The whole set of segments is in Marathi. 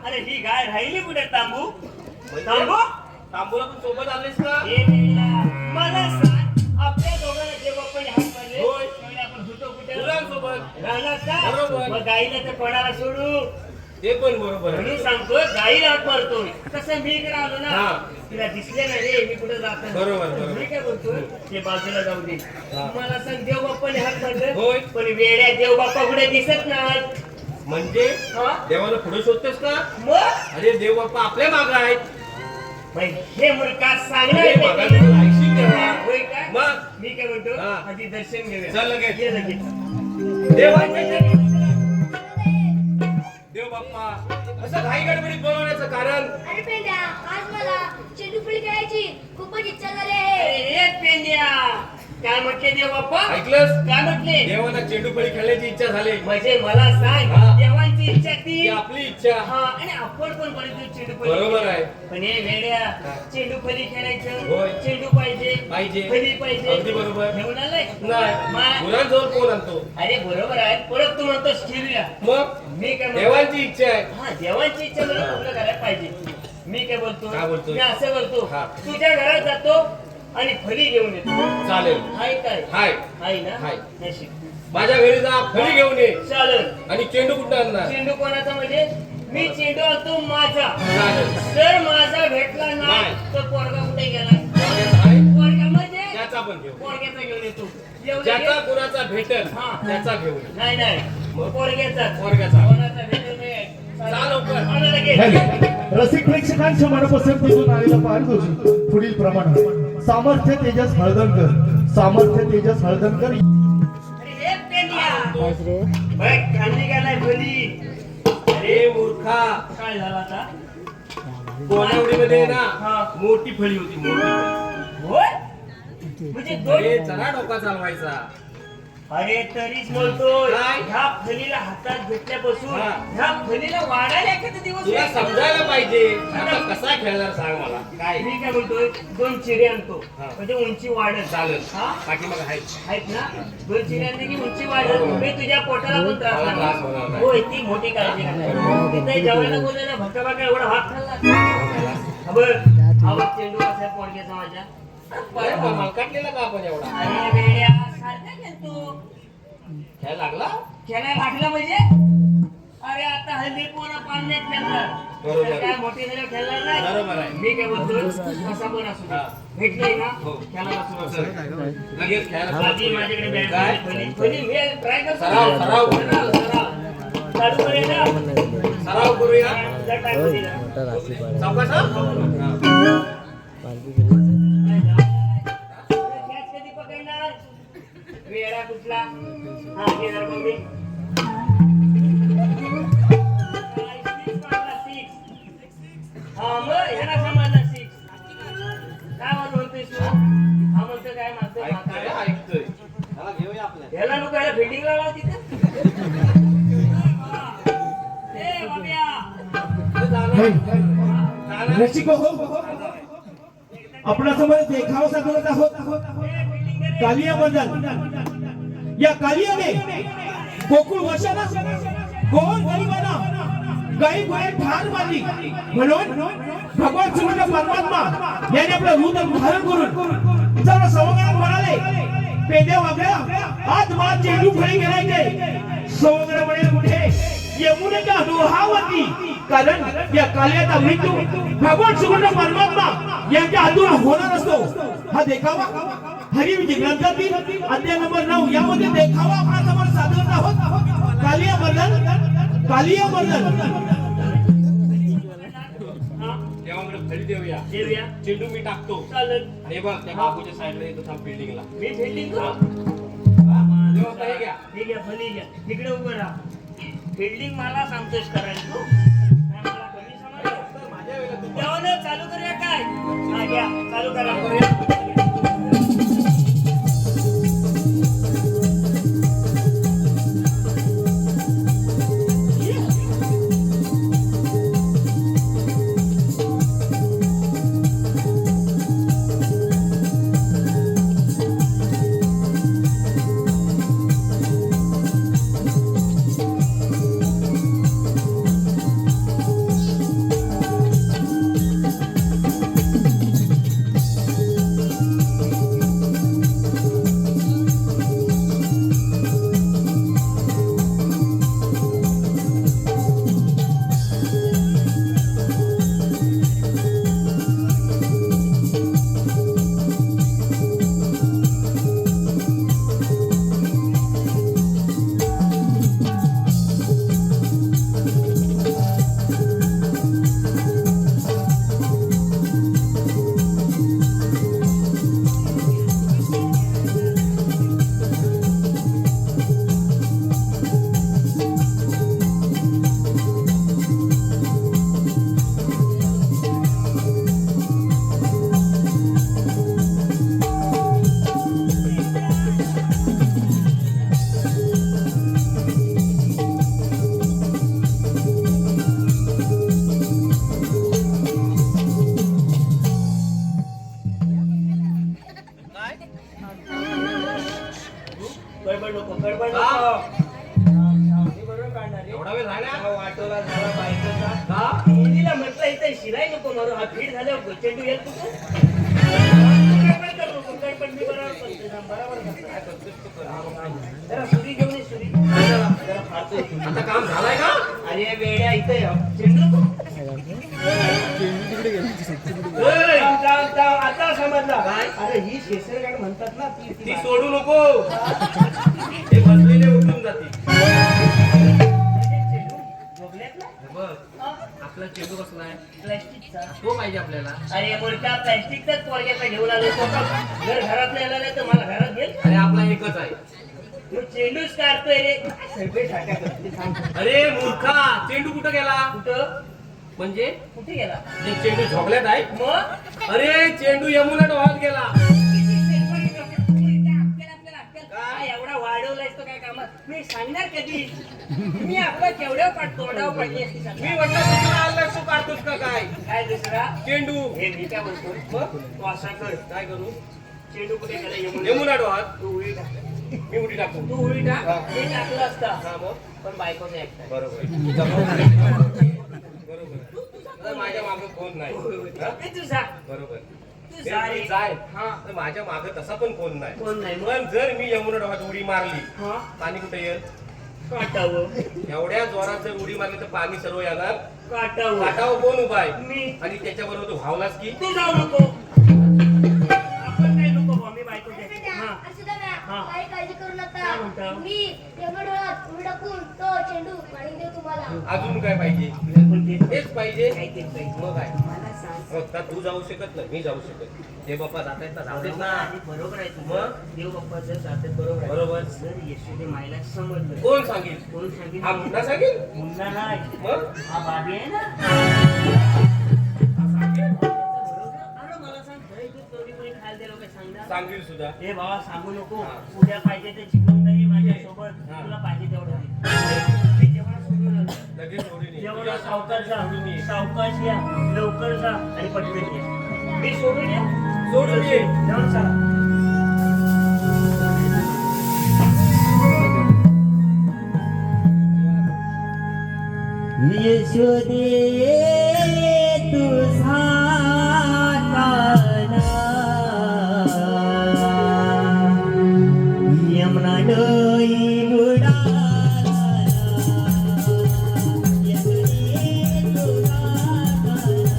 अरे ही गाय राहिली कुठे तांबू? तांबू तांबूला पण सोबत आलेस का? हे मेला. मला सांग आपल्या दोघांना जेव्हा पण हात मारले होय. तेव्हा आपण होतो कुठे? मुलांसोबत. राहणार का? बरोबर. मग गाईला तर कोणाला सोडू? ते पण बरोबर आहे. म्हणून सांगतो गाईला हात मारतोय. तसं मी इकडे आलो ना हा. तिला दिसले नाही रे मी कुठे जातो. बरोबर, बरोबर. मी काय बोलतोय ते बाजूला जाऊ दे. मला सांग देव बाप्पाने हात मारले होय. पण वेड्या देव बाप्पा कुठे दिसत नाही. म्हणजे हा? देवाला पुढे शोधतेस का? मग अरे देव बाप्पा आपल्या मागे आहेत. हे मुलगा अरे मागा सांगणार देवाला ऐकशील तेव्हा. होय काय? मग मी काय म्हणतो हा. आधी दर्शन घेऊया. चल लगेच. ये लगेच. देवाच्या देव बाप्पा असं घाई गडबडीत बोलवण्याचं कारण? अरे पेंड्या, आज मला चेंडू फळी खेळायची खूपच इच्छा झाली अरे आहे. हे पेंड्या काय म्हटले देव बाप्पा? ऐकलंस? काय म्हटले? देवाला चेंडू फळी खेळण्याची इच्छा झाली. म्हणजे मला सांग हा. देवांची इच्छा ती ही आपली इच्छा. हा आणि आपण पण बनवतो चेंडू फली. बरोबर आहे. पण हे वेड्या चेंडू फली खेळायचं होय. चेंडू पाहिजे पाहिजे. फली पाहिजे. अगदी बरोबर. घेऊन आलाय? नाही मुलांजवळ कोण आणतो? अरे बरोबर आहे परत तू म्हणतोस खेळूया. मग मी काय म्हणतो? देवांची इच्छा आहे. हा देवांची इच्छा मला पूर्ण करायला पाहिजे. मी काय बोलतो? काय बोलतोय? मी असं करतो हा. तुझ्या घरात जातो आणि फली घेऊन येतो. चालेल. हाय काय? हाय हाय ना? हाय. नशीब. माझ्या घरी जा फळी घेऊन ये चालेल. आणि चेंडू कुठं आणणार? चेंडू कोणाचा म्हणजे मी चेंडू आणतो माझा. चालेल. जर माझा भेटला नाही नाही. तर पोरगा कुठे गेला? आहे. पोरगा म्हणजे त्याचा पण घेऊ. पोरग्याचा घेऊन येतो. एवढं ज्याचा घे. कुणाचा भेटेल हा. त्याचा घेऊन ये. नाही नाही मग? पोरग्याचा. पोरग्याचा. कोणाचा भेटेल नाही. जा लवकर. आणा लगेच. रसिक प्रेक्षकांच्या मनपसंतीतून आलेला पारितोषिक पुढील प्रमाणे सामर्थ्य तेजस हळदणकर, सामर्थ्य तेजस हळदणकर. अरे हे पेंडिया. बघ खाली गेलाय फली. अरे मूर्खा, काय झाला आता? कोणावडीमध्ये ना हा. मोठी फळी होती. मोठी फळी. होय? म्हणजे अरे दोन जरा डोका चालवायचा. अरे तरीच म्हणतोय काय? ह्या फलीला हातात घेतल्यापासून हा. ह्या फलीला वाढायला एखादा दिवस तुला येईल. समजायला पाहिजे. आता कसा खेळणार सांग मला. काय मी काय म्हणतोय दोन चिरे आणतो हा. म्हणजे उंची वाढेल. चालेल. हा? पाठीमागं आहेत. आहेत ना दोन चिरे आणले की उंची वाढेल. मी तुझ्या पोटाला पण त्रास मला त्रास नाही. होणार नाही. होय ती मोठी काळजी नाही. तिथे जेवायला बोलायला भक्का भाका एवढा भात खाल्ला. हा बघ आवाज चेंडू कसा आहे पोरग्याचा माझ्या. अरे पण मला काढलेला का आपण एवढा? अरे वेड्या सारखा खेळतो. खेळ लागला? खेळायला लागला म्हणजे अरे आता हल्ली पोरं पाण्यात खेळतात. बरोबर. तर काय मोठे झाले खेळणार नाही. बरोबर आहे. मी काय बोलतो कसा पण असू दे. हा. भेटलंय ना हो. खेळायला सुरुवात चल. कर. लगेच खेळायला आधी सुरुवात माझ्याकडे करूया. बॅट काय? आहे. फली मी ट्राय करतो. सराव. सराव चालू करूया ना. सराव करूया. जर टाकू दिला. सावकाश हा? हा. कॅच कधी पकडणार? वेडा कुठला? हा घे जरा बघ रे. Six मारला, six. हा मग ह्याला समजला six. काय म्हणतोयस तू? हा म्हणतो काय मारतोय ऐकतोय, म्हातारा? ऐकतोय. चला घेऊया आपल्या. ह्याला नको ह्याला फिल्डिंग लावा तिथे. ए बाब्या. रसिक हो, आपणासमोर देखावा सादरत आहोत. कालिया मैदान. या कालियाने गोकुळ वशाला गोवन गरिबांना गाई गोळे ठार मारली म्हणून भगवान श्रीकृष्ण परमात्मा याने आपलं रूप धारण करून सर्व सवंगडात म्हणाले पेद्या वागल्या आज मला चेंडू फळी घेण्याचे. सवंगड म्हणे कुठे? यमुनेच्या डोहावरती. कारण या कालियाचा मृत्यू भगवान श्रीकृष्ण परमात्मा यांच्या हातून होणार असतो. हा देखावा हरिविजय ग्रंथातील अध्याय नंबर 9 यामध्ये देखावा आपल्यासमोर सादर करत आहोत. कालिया मर्दन, कालिया मर्दन. देवाकडे फळी देऊया. देऊया. चेंडू मी टाकतो. चालेल. आणि बघ त्या बाबूच्या साईडला येतो थांब बिल्डिंगला. मी फिल्डिंग करू. देवा हे घ्या. ठीक आहे फली घ्या. तिकडे उभं राहा. फिल्डिंग मला सांगतोस करायला तू? काय मला कमी समजलं? माझ्या वेळेला तू देवानं चालू करूया काय? हा घ्या चालू करा. इथे शिराई नको मारू हा भीड झाल्यावर चेंडू येत नको पण मी बरोबर करतो बरोबर करतो. काय करतोस तू कर. जरा सुरी घेऊन ये सुरी जरा फाडतोय. आता काम झालंय का? अरे वेड्या इथे चेंडू नको आता समजला काय? अरे ही शेसरगाड म्हणतात ना ती सोडू नको. हे बसलेले उठून जातील. चेंडू झोपल्यात ना हे बघ आपला चेंडू कसला आहे प्लॅस्टिकचा. तो पाहिजे आपल्याला. अरे मोठा प्लॅस्टिकचाच पोरग्याचा घेऊन आलो जर घरात नाही आला नाही तर मला घरात घेईल अरे आपला एकच आहे. तू चेंडूच काढतोय रे सगळे साठ्या करते सांग अरे मूर्खा चेंडू कुठं गेला? कुठं म्हणजे कुठे गेला हे चेंडू झोपल्यात आहे. मग अरे चेंडू यमुना डोहात गेला. काय एवढा वाढवलायस तो काय कामात मी सांगणार कधी मी आपला केवढ्या तोंडावर पडली असती सांग. मी म्हटलं दुसरा आला तू काढतोस का काय? काय दुसरा चेंडू. हे मी काय म्हणतो मग तू असा कर काय करू? चेंडू कुठे गेला यमुना डोहात. तू उडी टाक मी उडी टाकू. तू उडी टाक हे टाकलं असता हा मग पण बायकोचं ऐकताय बरोबर. बरोबर. माझ्या मागं कोण नाही. हा? हे तू जा बरोबर. तू ते जा मी रे. जाय हा तर माझ्या मागं तसा पण कोण नाही. कोण नाही मग पण जर मी यमुना डोहात उडी मारली हा पाणी कुठे येईल? काटावं एवढ्या जोरात जर उडी मारली तर पाणी सर्व येणार. काटावं काठावर कोण उभा आहे? मी आणि त्याच्याबरोबर तू धावलास की तू जाऊ नको आपण काय नको बा, मी बायको हा असं द्या हा. काही काळजी करू काय नका म्हणतो? मी यमडोळात उडी टाकून तो चेंडू मारून देऊ तुम्हाला. अजून काय पाहिजे? पण ते हेच पाहिजे. काय ते पाहिजे. मग काय? मला सांग मग का तू जाऊ शकत नाही मी जाऊ शकत. हे बाप्पा जातायत ना जाऊ देत ना. बरोबर आहे तुझं. मग? देव बाप्पा जर जातात बरोबर आहे. बरोबर. जर यशोदे मायला समजलं कोण सांगेल? कोण सांगितलं हा मुन्ना सांगेल. मुन्ना नाही मग हा बाबी आहे ना हा सांगेल. बरोबर. अरे मला सांग घरी तू चोरी कोणी खायला दिलं काय सांगणार सांगेल सुद्धा. हे बाबा सांगू नको हा. उद्या पाहिजे तर चिकन तरी माझ्यासोबत हा. तुला पाहिजे तेवढं दे. मी जेवण सोडून आलो. लगेच सोडून ये. जेवण तुझ्या सावकाश जा सोडून ये. सावकाश या लवकर जा आणि पटकन ये मी सोडून या सोडून ये. जेवण चला यशोदे तुझा काना यमुना डोई बुडाला यशोदे तुझा काना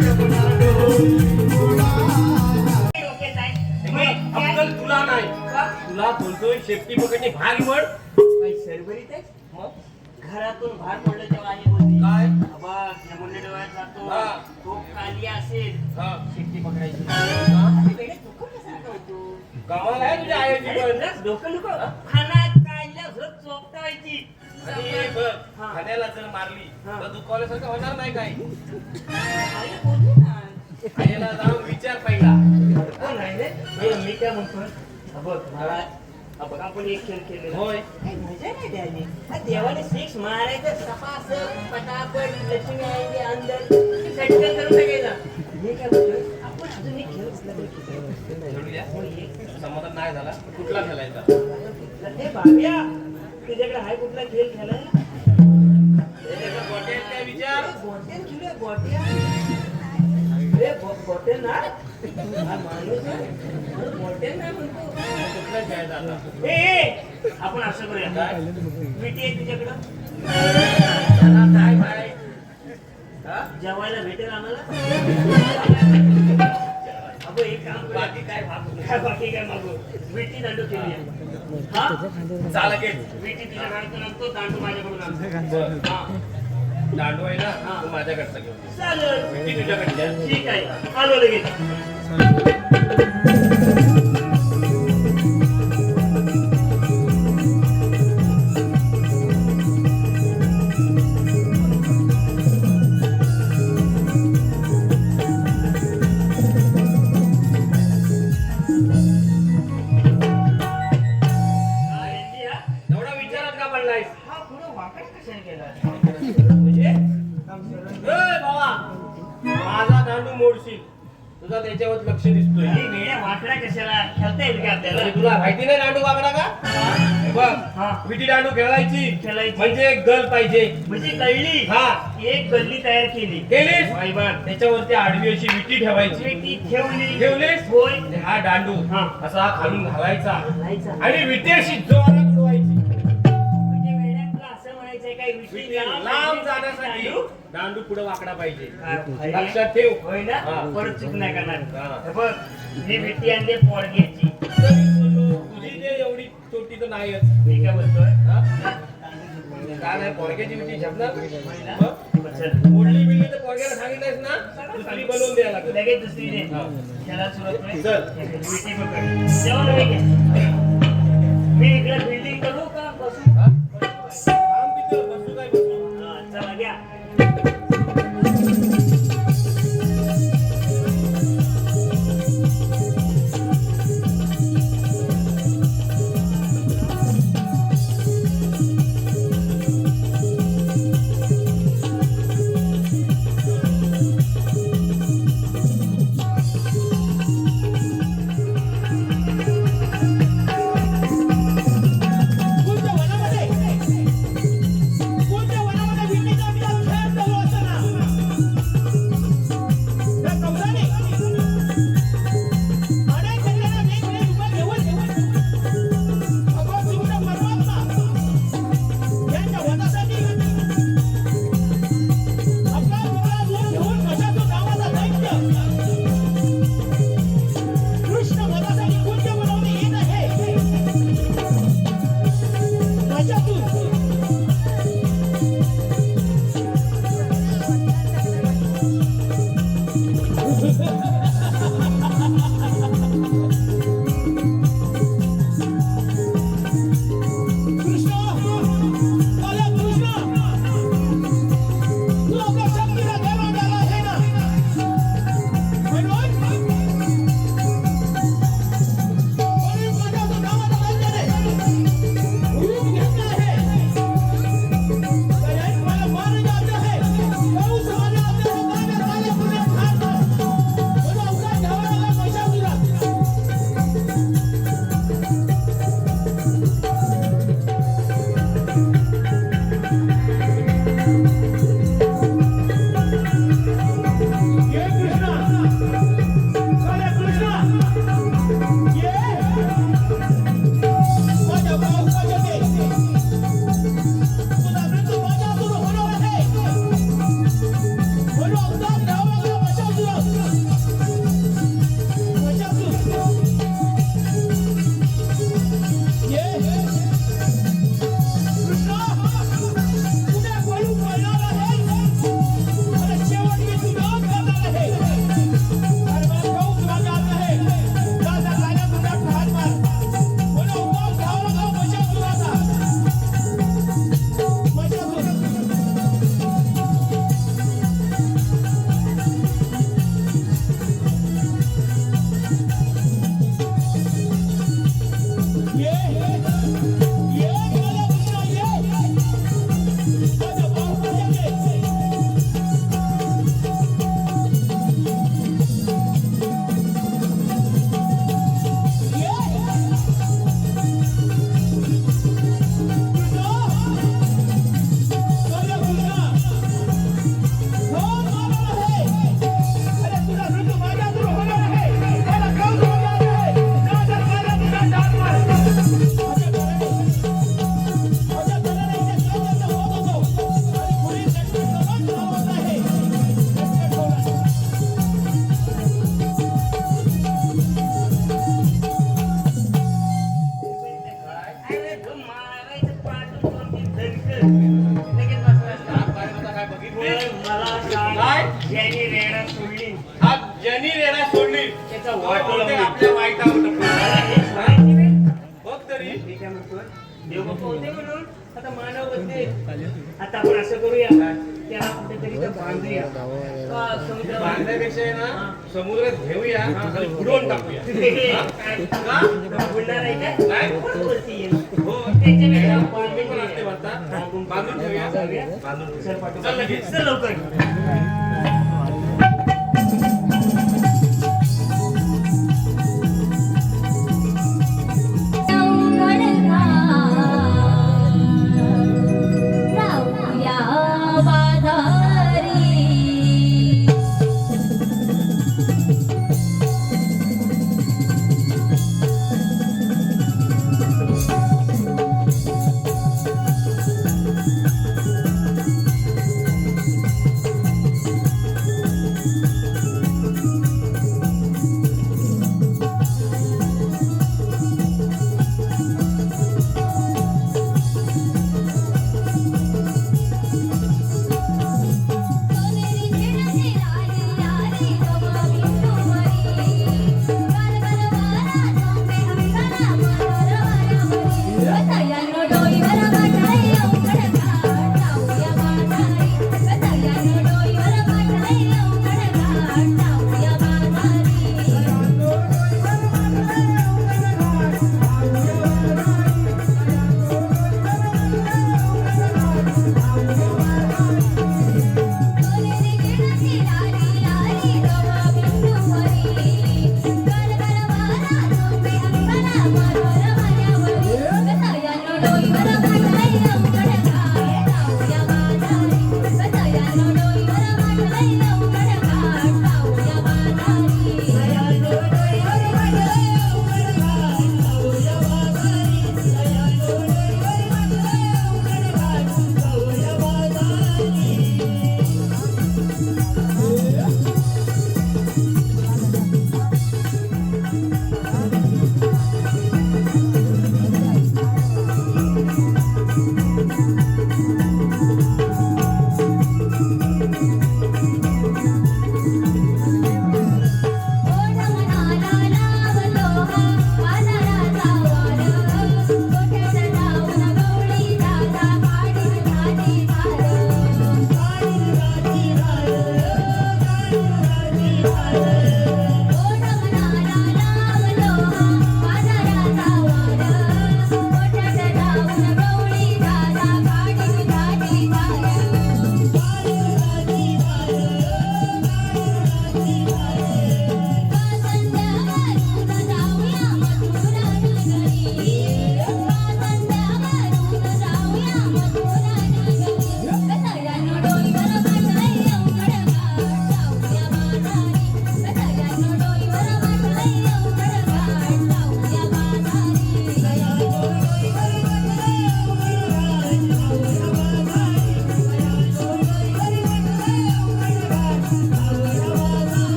यमुना डोई अक्कल तुला नाही. तुला बोलतोय शेपटी पकडणे भाग निवड. काही सरभरीत आहे मग घरातून बाहेर पडलं तेव्हा आई बोलली काय? बघ हे मुंडे डोळ्यात जातो हा. तो काली असेल हा. शिट्टी पकडायची हा? अरे बेटा, डोकं कसं लावतो? कमाल आहे तुझ्या आईची अरे पण. बस, डोकं नको खाना काढल्या झोप चोपटावायची आणि बघ, हा. खाण्याला जर मारली हा. तर दुखावल्यासारखं होणार नाही काही. आई बोलली ना आईला जाऊन विचार पहिला. कोण आहे रे? मी काय म्हणतोय हा बघ मला हा बघ आपण एक खेळ खेळलेला होय. काही मजा नाही द्यायची हा देवाने सिक्स मारायचं सपास पटापट लक्ष्मी आएंगे अंदर सटकन करून टाकायचा मी काय म्हणतोय आपण अजून एक खेळ असला तरी खेळूया. खेळूया? हो, ये. समाधान नाही झाला कुठला खेळायचा? हे बाब्या तुझ्याकडे हाय कुठला खेळ खेळायला त्याचा गोट्या आहेत काय विचार? गोट्यान खेळूया गोट्या अरे गोट्यान ना हा माणूस आहे. गोट्यान नाही म्हणतो कुठला खेळायचा आता? ए आपण असं करूया काय? विटी आहे तुझ्याकडं त्याला काय काय? हा? जेवायला भेटेल आम्हाला अगं एक काम करूया. बाकी काय भाग? काय बाकी काय मागू विटी दांडू खेळूया हा चाल की. विटी तुझ्या घरातून आणतो दांडू माझ्याकडून आणतो बरं. हा दांडू आहे ना हा. तू माझ्याकडचा घेऊन. चालेल ती तुझ्याकडे द्या. ठीक आहे आलो लगेच हा, यांची हा? एवढा विचारात का पडलायस? हा पुढं वाकडा कशाने केला म्हणजे ए बाबा, माझा दांडू मोडशील. तुझा त्याच्यावर लक्ष दिसतोय. अरे वेड्या वाकडा कशाला खेळता येईल का आपल्याला म्हणजे तुला माहिती नाही दांडू वागडा का? हे बघ, हा विटी दांडू खेळायची खेळायची. म्हणजे एक गल पाहिजे. म्हणजे कळली हा. एक गल्ली तयार केली केलीस? बाई बघ त्याच्यावरती आडवी अशी विटी ठेवायची. विटी ठेवली ठेवलीस? होय आणि हा दांडू हा. असा खालून घालायचा घालायचा. आणि विटी अशी जोरात उडवायची. म्हणजे वेड्या तुला असं म्हणायचंय काय विटी विटी लांब जाण्यासाठी दांडू? दांडू पुढे वाकडा पाहिजे. काय लक्षात ठेव. होय ना हा. परत चूक नाही करणार हा. हे बघ ही विटी आणली पोळग्याची तरी बोललो, तुझी जे एवढी छोटी तर नाहीच. मी काय बोलतोय हा? काय नाही पोरग्याची विटी झपणार मग? बरं, चल. मोडली बिडली तर पोरग्याला सांगितलंयस ना दुसरी बनवून द्यायला लागेल. लगेच दुसरी दे हा. त्याला सुरुवात करूया. चल. विटी पकड जेवण मी घे. मी इकडे बिल्डिंग करू का बसू हा? थांब तिथं, बसू काय बसू? हा, चला घ्या ज्यांनी रेडा सोडली हा ज्यांनी रेडा सोडली त्याचा तो वाटोळा बहुतेक होईल. आपल्या वाईटावर टपकला. माहिती नाही? बघ तरी मी काय म्हणतोय, देवबाप्पा होते म्हणून आता मानव होते. आता आपण असं करूया त्याला कुठेतरी तर बांधूया का समुद्रावर- बांधण्यापेक्षा आहे ना समुद्रात घेऊया आणि बुडवून टाकूया. का? बुडणार आहे का? नाही. कोण वरती येईल? हो त्याच्यापेक्षा बांधून पण असते म्हणतात. बांधून ठेवूया. जाऊया. बांधून चल पाठव. चल लगेच. चल लवकर.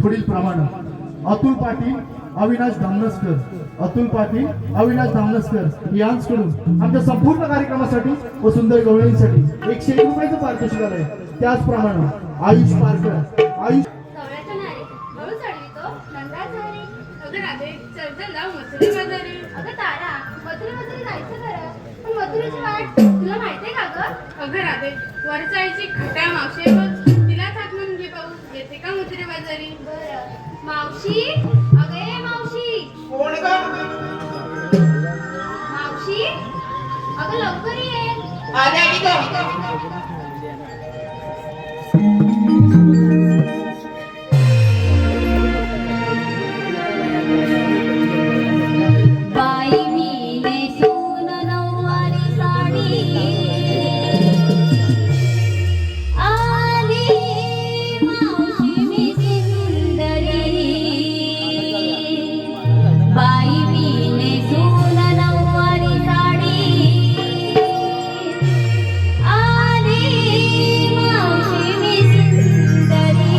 पुढील प्रमाणे अतुल पाटील अविनाश धामनसकर अतुल पाटील अविनाश धामनसकर यांच्याकडून आमच्या संपूर्ण कार्यक्रमासाठी व सुंदर गवळणीसाठी 101 रुपयाचं पारितोषिक आहे. त्याचप्रमाणे आयुष पारकर आयुष कवळ्याच्या नारी हळू चढवितो नंदा झाली. अगं राधे चल जाऊ मथुरे बाजारी. अगं तारा मथुरे जायचं खरं पण मथुरेची वाट तुला माहितीये का गं? अगं राधे वरचाईची खट्या मावशी बघ तिलाच हाकलून घे पाहू येते का मथुरे बाजारी. बरं मावशी अगं ए मावशी कोण ग? मावशी अगं लवकर ये. आले आली ग. बाई मी नेसून नऊवारी साडी आली मावशी मी सुंदरी. बाई मी नेसून नऊवारी साडी आली मावशी मी सुंदरी.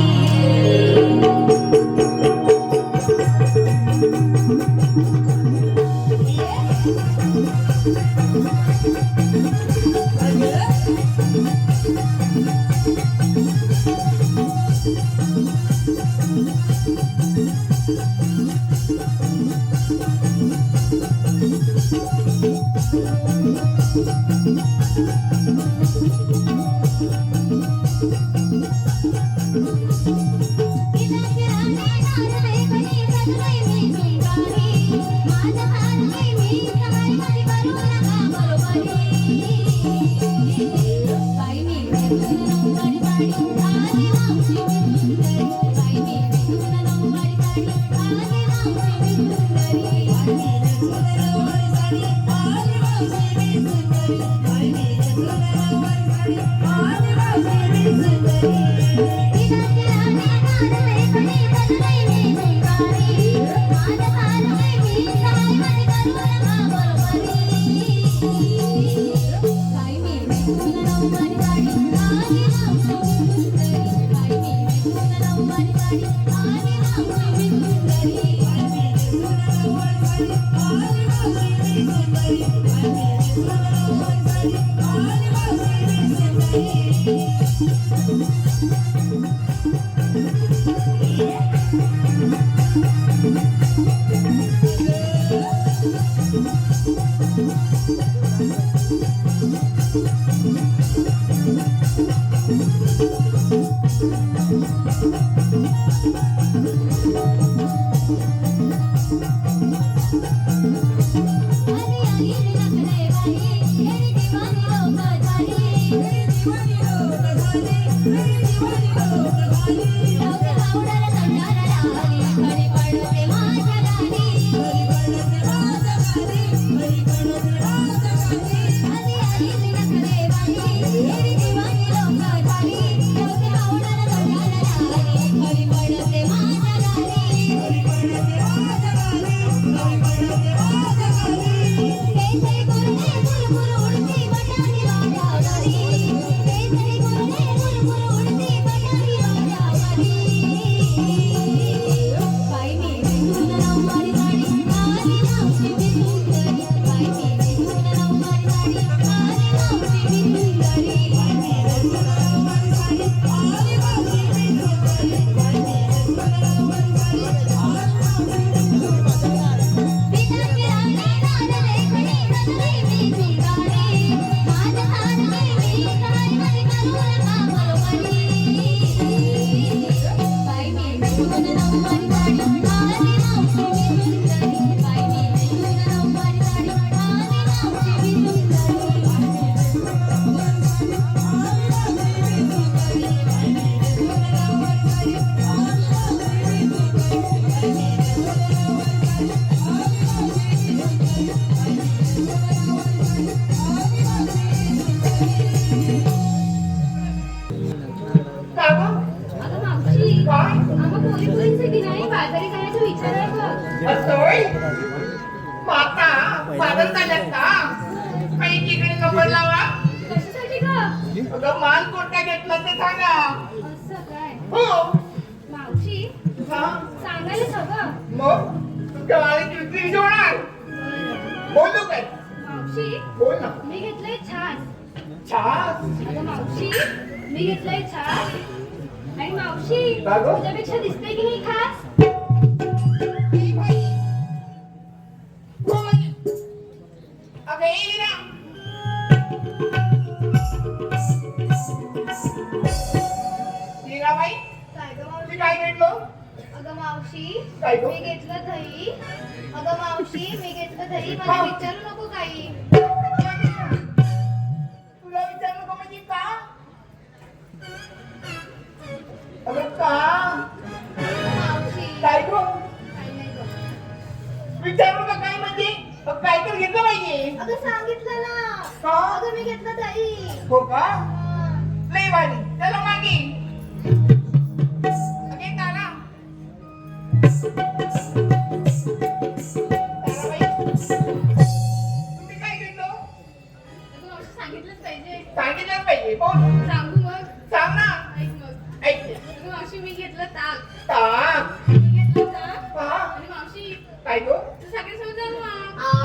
असतोय माता सादर झाल्यात का काही तिकडे नंबर लावा. कशासाठी ग? अगं मान कोणता घेतला ते सांगा. असं काय? हो मावशी का? सांगायलाच हवं. मग तुमच्या वाळीची विक्री होणार. बोलू काय? मावशी बोल ना. मी घेतलंय छान. छान. अगं मावशी मी घेतलंय छान. आणि मावशी का गं? तुझ्यापेक्षा दिसते की नाही खास? ही बाई. बोल. अगं ये ना. मीराबाई, काय गं तुम्ही मावशी? काय घेतलं? अगं मावशी काय गं? मी घेतलं दही. अगं मावशी मी घेतलं दही. मला हा. विचारू नको काही. तुला विचारलं का म्हणजे का? अगं का? मावशी काय गं? काही नाही गं. विचारू का काय म्हणजे? मग काय तर घेतलं पाहिजे. अगं सांगितलं ना. का? अगं मी घेतलं दही. हो का? हा. लई भारी. चला मागे. अगे तारा. ताराबाई, तुम्ही काय घेतलं? अगं मावशी सांगितलंच पाहिजे. सांगितलं पाहिजे. बोल. सांगू मग? सांग ना. ऐक मग. ऐक. अगं मावशी मी घेतलं ताक. ताक. मी घेतलं ताक. हा. आणि मावशी काय गं? तू सगळ्यांसोबत जाऊ मग.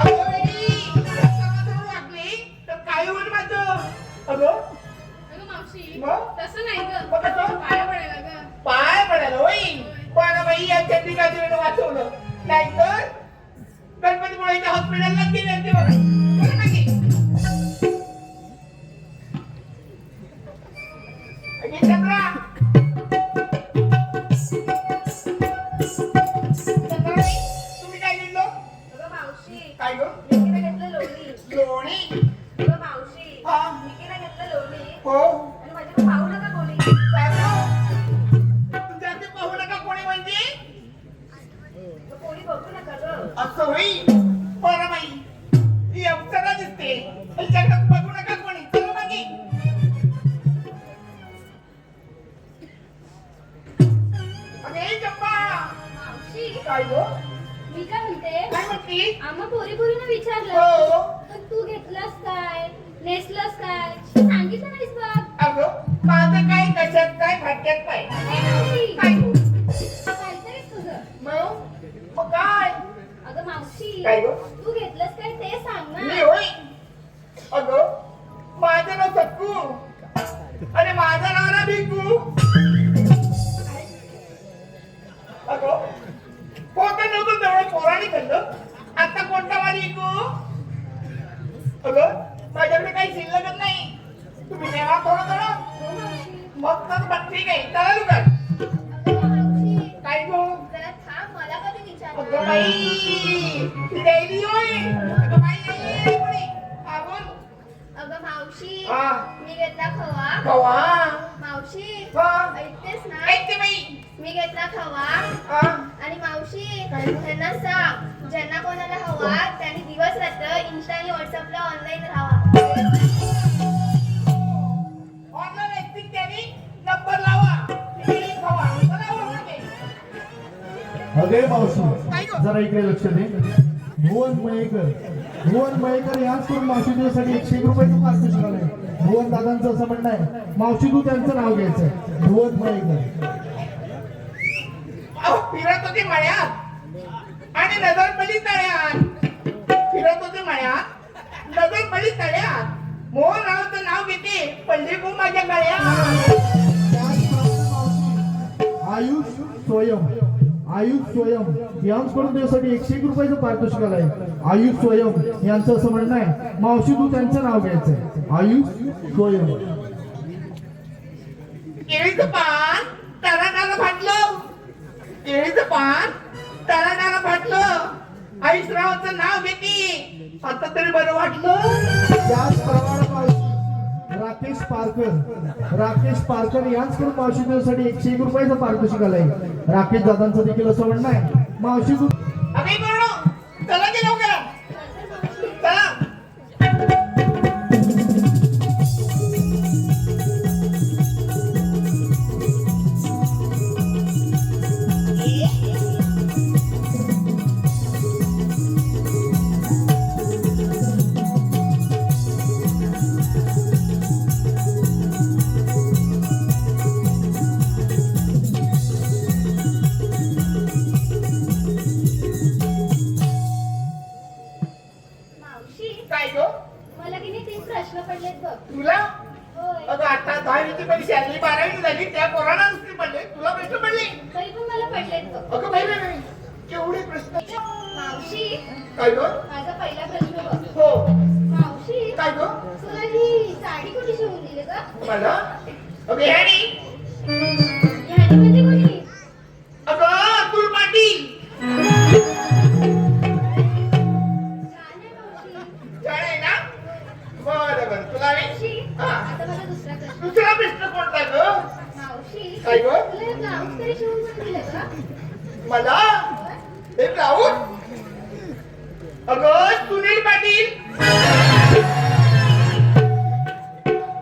अगं बाई, रस्त्यावर वागली तर काय होईल माझं? अगं, अगं मावशी मग? तसं नाही मग ग. कसं? पाया पडायला ग. पाय पडायला होई. पण बाई या चंद्रिकादेवीनं वाचवलं. नाहीतर गणपतीपुळेच्या हॉस्पिटलला गेले असते बघा. बोला मागे. अगे चंद्रा. चंद्राबाई, तुम्ही काय घेतलं? अगं मावशी काय गं? मी घेतलं लोणी. लोणी. अगं मावशी हा. मी घेतलं लोणी. हो. आणि माझ्याकडे पाहू नका कोणी. काय गं? तुझ्याकडे पाहू नका कोणी म्हणजे? कोणी बघू नका गं. असं होई. बरं बाई, ही अप्सरा दिसते. हिच्याकडे बघू नका कोणी. चला मागे. अगे चंपा. मावशी काय गं? मी काय म्हणते काय म्हणती? आम्हा पोरीनं विचारलं हो. पण तू घेतलंस काय नेसलंस काय सांगितलं नाहीस बघ. अगं, माझं काय कशात काय फाटक्यात काय? मावशी काय गं? काहीतरीच तुझं. मग काय? अगं मावशी काय गं? तू घेतलंस काय ते सांग मी ना. होय. अगं, माझं नाव सत्तू आणि माझं नाव ना भिकू. अगं, कोणतं नव्हतं तेवढं पोराने खाल्लं. आता कोणता वारी ऐकू? अगं, माझ्याकडे काही शिल्लकच नाही. तुम्ही देवा थोडं थोडं. हो मावशी. मग तर बघ ठीक आहे. चालेल का? अगं मावशी काय गो? जरा थांब मला कधी अगं विचारलं. बाई, ती द्यायली होय. अगं बाई, नाही कोणी. हा, बोल. अगं मावशी हा. मी घेतला खवा. कवा? मावशी हा. ऐकतेस ना. ऐकते बाई. मी घेतला खवा. हा. आणि मावशी त्यांना सांग ज्यांना कोणाला हवा त्यांनी दिवस रात्र इंस्टा आणि व्हॉट्सअपला ऑनलाईन राहावा. ऑनलाईन ऐकतील त्यांनी नंबर लावा. तिथे खावा. चला वर मागे. अगे मावशी, जरा इकडे लक्ष दे. भुवन मयेकर याच करून मावशी तुझ्यासाठी 101 रुपयाचं पारितोषिक आलंय. भुवन दादांचं असं म्हणणं आहे, मावशी तू त्यांचं नाव घ्यायचंय. भुवन मयेकर. फिरत होते मळ्यात आणि नजर पडली तळ्यात. फिरत होते मळ्यात, नजर पडली तळ्यात. मोहन रावाचं नाव घेते, पडले गो माझ्या गळ्यात. आयुष स्वयं यांच्याकडून त्यासाठी 101 रुपयाचं पारितोषिक आलंय. आयुष स्वयं यांचं असं म्हणणं आहे, मावशी तू त्यांचं नाव घ्यायचंय. आयुष स्वयं. केळीचं पान तराटाला फाटलं. केळीचं पान तराटाला फाटलं. आयुषरावाचं नाव घेते, आता तरी बरं वाटलं. त्याचप्रमाणे राकेश पारकर यांच्याकडून मावशी तुझ्यासाठी 101 रुपयाचं पारितोषिक आलंय. राकेश दादांचं देखील असं म्हणणं आहे, मावशी तू अगे चला की लवकर. चला. अगं बाई नाही केवढे प्रश्न. मावशी काय ग? माझा पहिला प्रश्न बघ. हो. मावशी काय ग? तुला ही साडी कुठे शिवून दिली ग? मला अगं ह्यानी. ह्यानी म्हणजे कोणी? अगं अतुल पाटील. छान आहे मावशी. छान आहे ना? बरं बरं तुला मी. मावशी हा. आता माझा दुसरा प्रश्न. दुसरा प्रश्न कोणता ग? मावशी काय ग? तुला हे ब्लाऊज तरी शिवून कोणी दिलं ग? मला हे ब्लाऊज. अगं सुनील पाटील.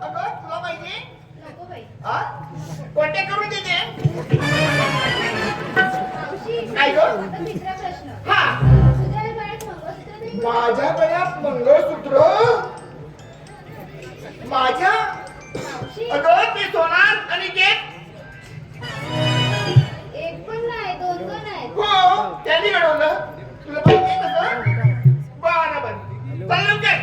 अगं तुला पाहिजे? नको बाई. हा? कोणते करून देते? मावशी काय ग? आता तिसरा प्रश्न. हा. तुझ्या या गळ्यात मंगळसूत्र तरी कोणी- माझ्या गळ्यात मंगळसूत्र. माझ्या मावशी अगं ते सोनार आणि केक. एक पण नाही, दोन दोन आहेत. हो त्यांनी घडवलं. तुला पाहिजे तसं? बरं बरं चल लवकर.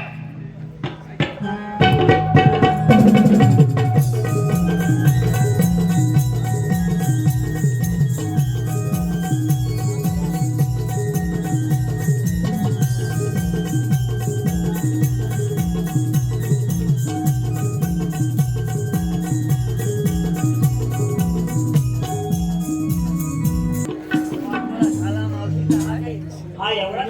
हा एवढा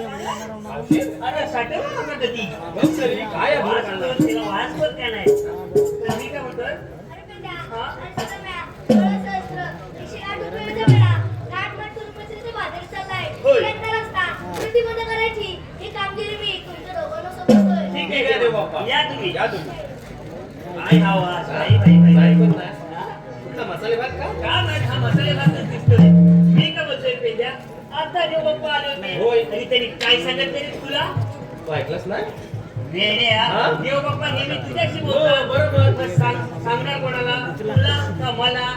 अरे साठव ना कधी बघ तरी, काय आहे बरं काढला? तिला वास पण काय नाही तर मी काय म्हणतोय अरे बेटा, अरे सगळं मॅ, डोळं सहस्त्र, 108 रुपयाचा वेळा, घाटमाट तुरुंगाचे बाजार चाललाय. होय. यंदा रस्ता, कृती बंद करायची. ही कामगिरी मी तुमच्या दोघांना समजतोय. ठीक ठीक आहे देव बाप्पा. या तुम्ही या तुम्ही. काय हा वास बाई बाई बाई नाही बाई पण नाही. कुठला मसाले भात का? का नाही हा मसाले भातच दिसतोय मी का बोलतोय पेंड्या आता देव बाप्पा आले होते होय. आणि त्यांनी काय सांगत तरी तुला तू ऐकलंस नाही? वेड्या, हा? देव बाप्पा नेहमी तुझ्याशी हो, बोलतात बरोबर. मग सांगणार कोणाला तुला का मला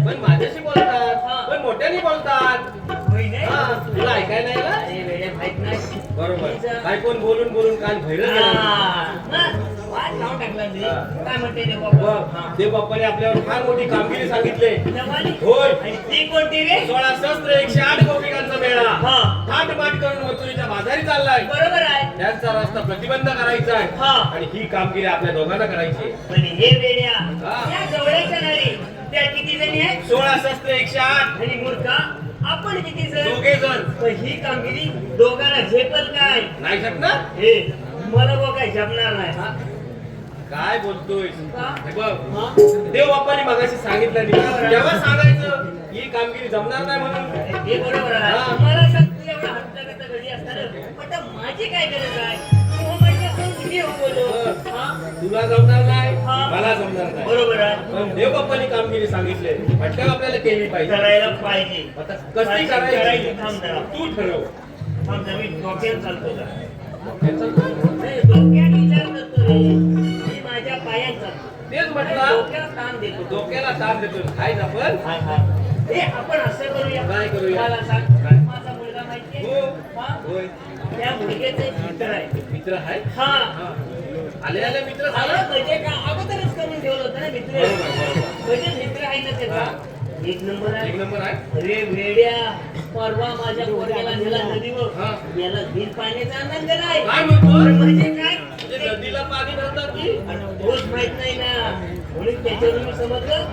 पण माझ्याशी बोलतात हा. पण मोठ्याने बोलतात. होय नाही हा, तुला ऐकायला नाही आलं? अरे वेड्या माहित नाही बरोबर. काय कोण बोलून बोलून कान भैरत गेला. हा, मग वाट लावून टाकला मी. हा. काय म्हणते देव बाप्पा हा. देव बाप्पाने आपल्यावर फार मोठी कामगिरी सांगितले. नवाली? होय. आणि ती कोणती रे 16 शस्त्र 108 गोपिकांचा मेळा हा. थाटमाट करून मथुरीच्या बाजारी चाललाय. बरोबर आहे त्यांचा रस्ता प्रतिबंध करायचा आहे हा. आणि ही कामगिरी आपल्या दोघांना करायची आहे. पण हे वेड्या हा. त्या जवळच्या नारी त्या किती जणी आहेत 16 शस्त्र 108 आणि मूर्खा आपण किती जण दोघे जण पण ही कामगिरी दोघांना झेपल काय नाही शकणार. हे मला बघ काय झेपणार नाही हा? काय बोलतोय का? बघ हा? देव बाप्पाने मगाशी सांगितलं नाही तेव्हा सांगायचं ही कामगिरी जमणार नाही म्हणून. हे बरोबर आहे हा. मला सांग तू एवढा हट्टाकट्टा घडी असताना पण आता माझी काय गरज आहे तू म्हणजे कोण मी हो बोलो हा? तुला जमणार नाही हा. मला जमणार नाही. बरोबर आहे पण देव बाप्पाने कामगिरी सांगितले म्हटल्यावर आपल्याला केली पाहिजे. करायला पाहिजे आता कशी करायची करायची थांब जरा तू ठरव. थांब जरा मी डोक्यात चालतो का नाही डोक्यात विचार करतो रे मी माझ्या पायात चालतो तेच म्हटलं डोक्याला ताण देतो डोक्याला ताण देतो काय ना पण हाय हाय हे आपण असं करूया काय करूया? मला सांग काय? माझा मुलगा माहितीये हो. हा? होय त्या मुलग्याचे एक मित्र आहे मित्र आहे हा हा. आले आले मित्र मला झाला म्हणजे का अगोदरच करून ठेवलं होतं ना मित्र म्हणजे मित्र आहे ना त्याचा एक नंबर एक आहे नंबर आहे. अरे वेड्या परवा माझ्या पोरग्याला नेला नदीवर हा. याला बिन पाण्याचा आनंद नाही काय म्हणतो? म्हणजे काय म्हणजे नदीला पाणी भरतात की तोच माहित नाही ना म्हणून त्याच्यावरून मी समजलं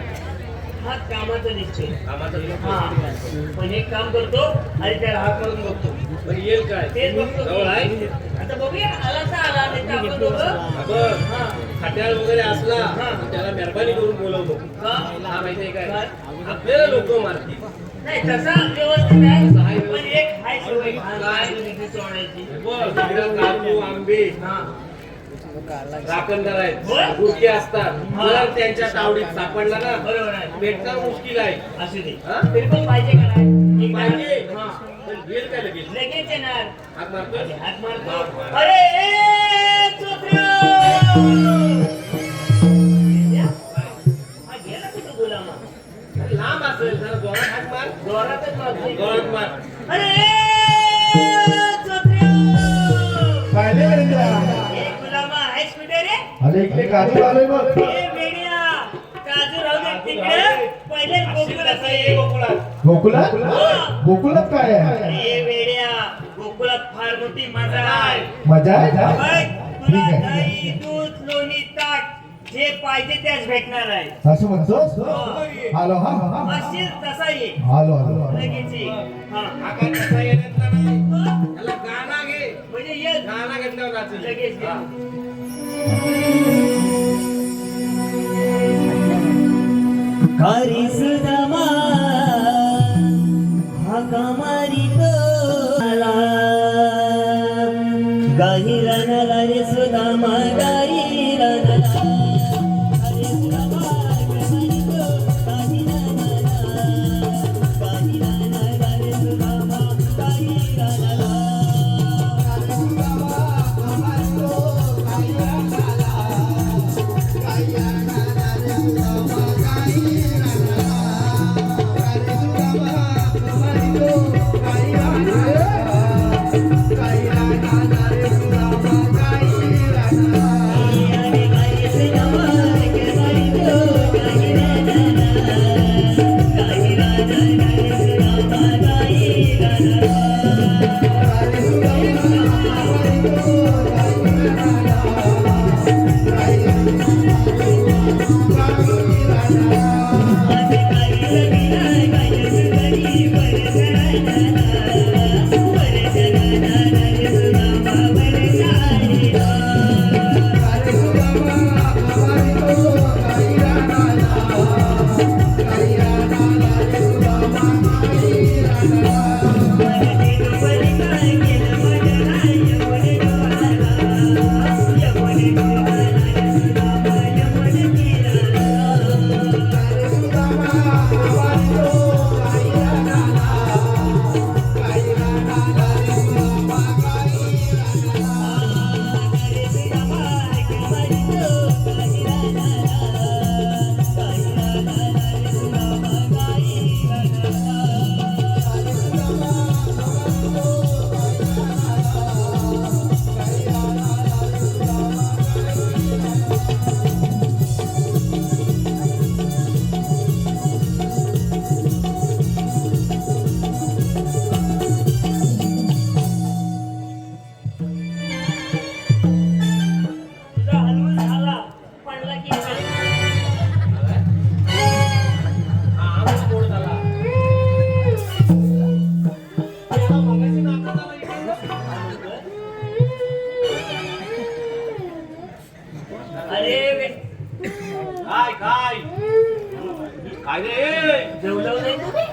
हा कामाचा दिसतोय कामाचा हा दिवस. पण एक काम करतो आणि त्याला हात करून बघतो पण येईल काय तेच बघतो जवळ आहे आता बघूया आला तर आला नाही तर आपण दोघं बघ हा खाट्याळ वगैरे असला हा. तर त्याला मेहरबानी करून बोलवतो. का? हा माहितीये काय काय? आपल्याला लोक मारतील. नाही तसा व्यवस्थित आहे पण एक हाय सवय काय निधी सोडायची बघ तिकडं काजू आंबे हा राखणदार आहेत होय? गुटके असतात हा. जर त्यांच्या तावडीत सापडला ना बरोबर आहे भेटणं मुश्किल आहे. असू दे हा? तरी पण पाहिजे का नाही पाहिजे हा पण येईल काय लगेच लगेच येणार हात मारतोय हात मारतो अरे ए, चोपड्या! हा गेला कुठं गुलामा लांब असेल जरा जोरात हात मार जोरातच मारतो जोरात मार अरे ए, चोपड्या! काय नाही नरेंद्र. ए, गुलामा आहेस कुठे रे अरे इकडे काजू आलोय बघ. ए, मेडिया काजू राहू दे तिकडे पहिले अशी गोकुळ कसं ये गोकुळात गोकुळात गोकुळात काय आहे अरे वेड्या, गोकुळात फार मोठी मजा आहे. मजा आहे का? बघ, ठीक तुला आहे. दही, दूध, लोणी, ताक जे पाहिजे त्याच भेटणार आहे. असं म्हणतोस आलो हा हा असेल तसा ये, आलो आलो लगेच ये. हा. हा काय कसा येण्याचा नाही याला गाणा घे म्हणजे ये गाणा घेतल्यावर नाचेल. लगेच ये. कारी सुदामा हाका मारितो गाही रानाला रे सुदामा गाही रानाला अरे सुदामा मारितो गाही रानाला गाही रानाला रे सुदामा गाही रानाला तुझा हलवून झाला पडला की हा आवाज गोड झाला त्याला मगाशी नाचत आला इकडे. अरे काय काय काय रे जेवलं नाही तुम्ही?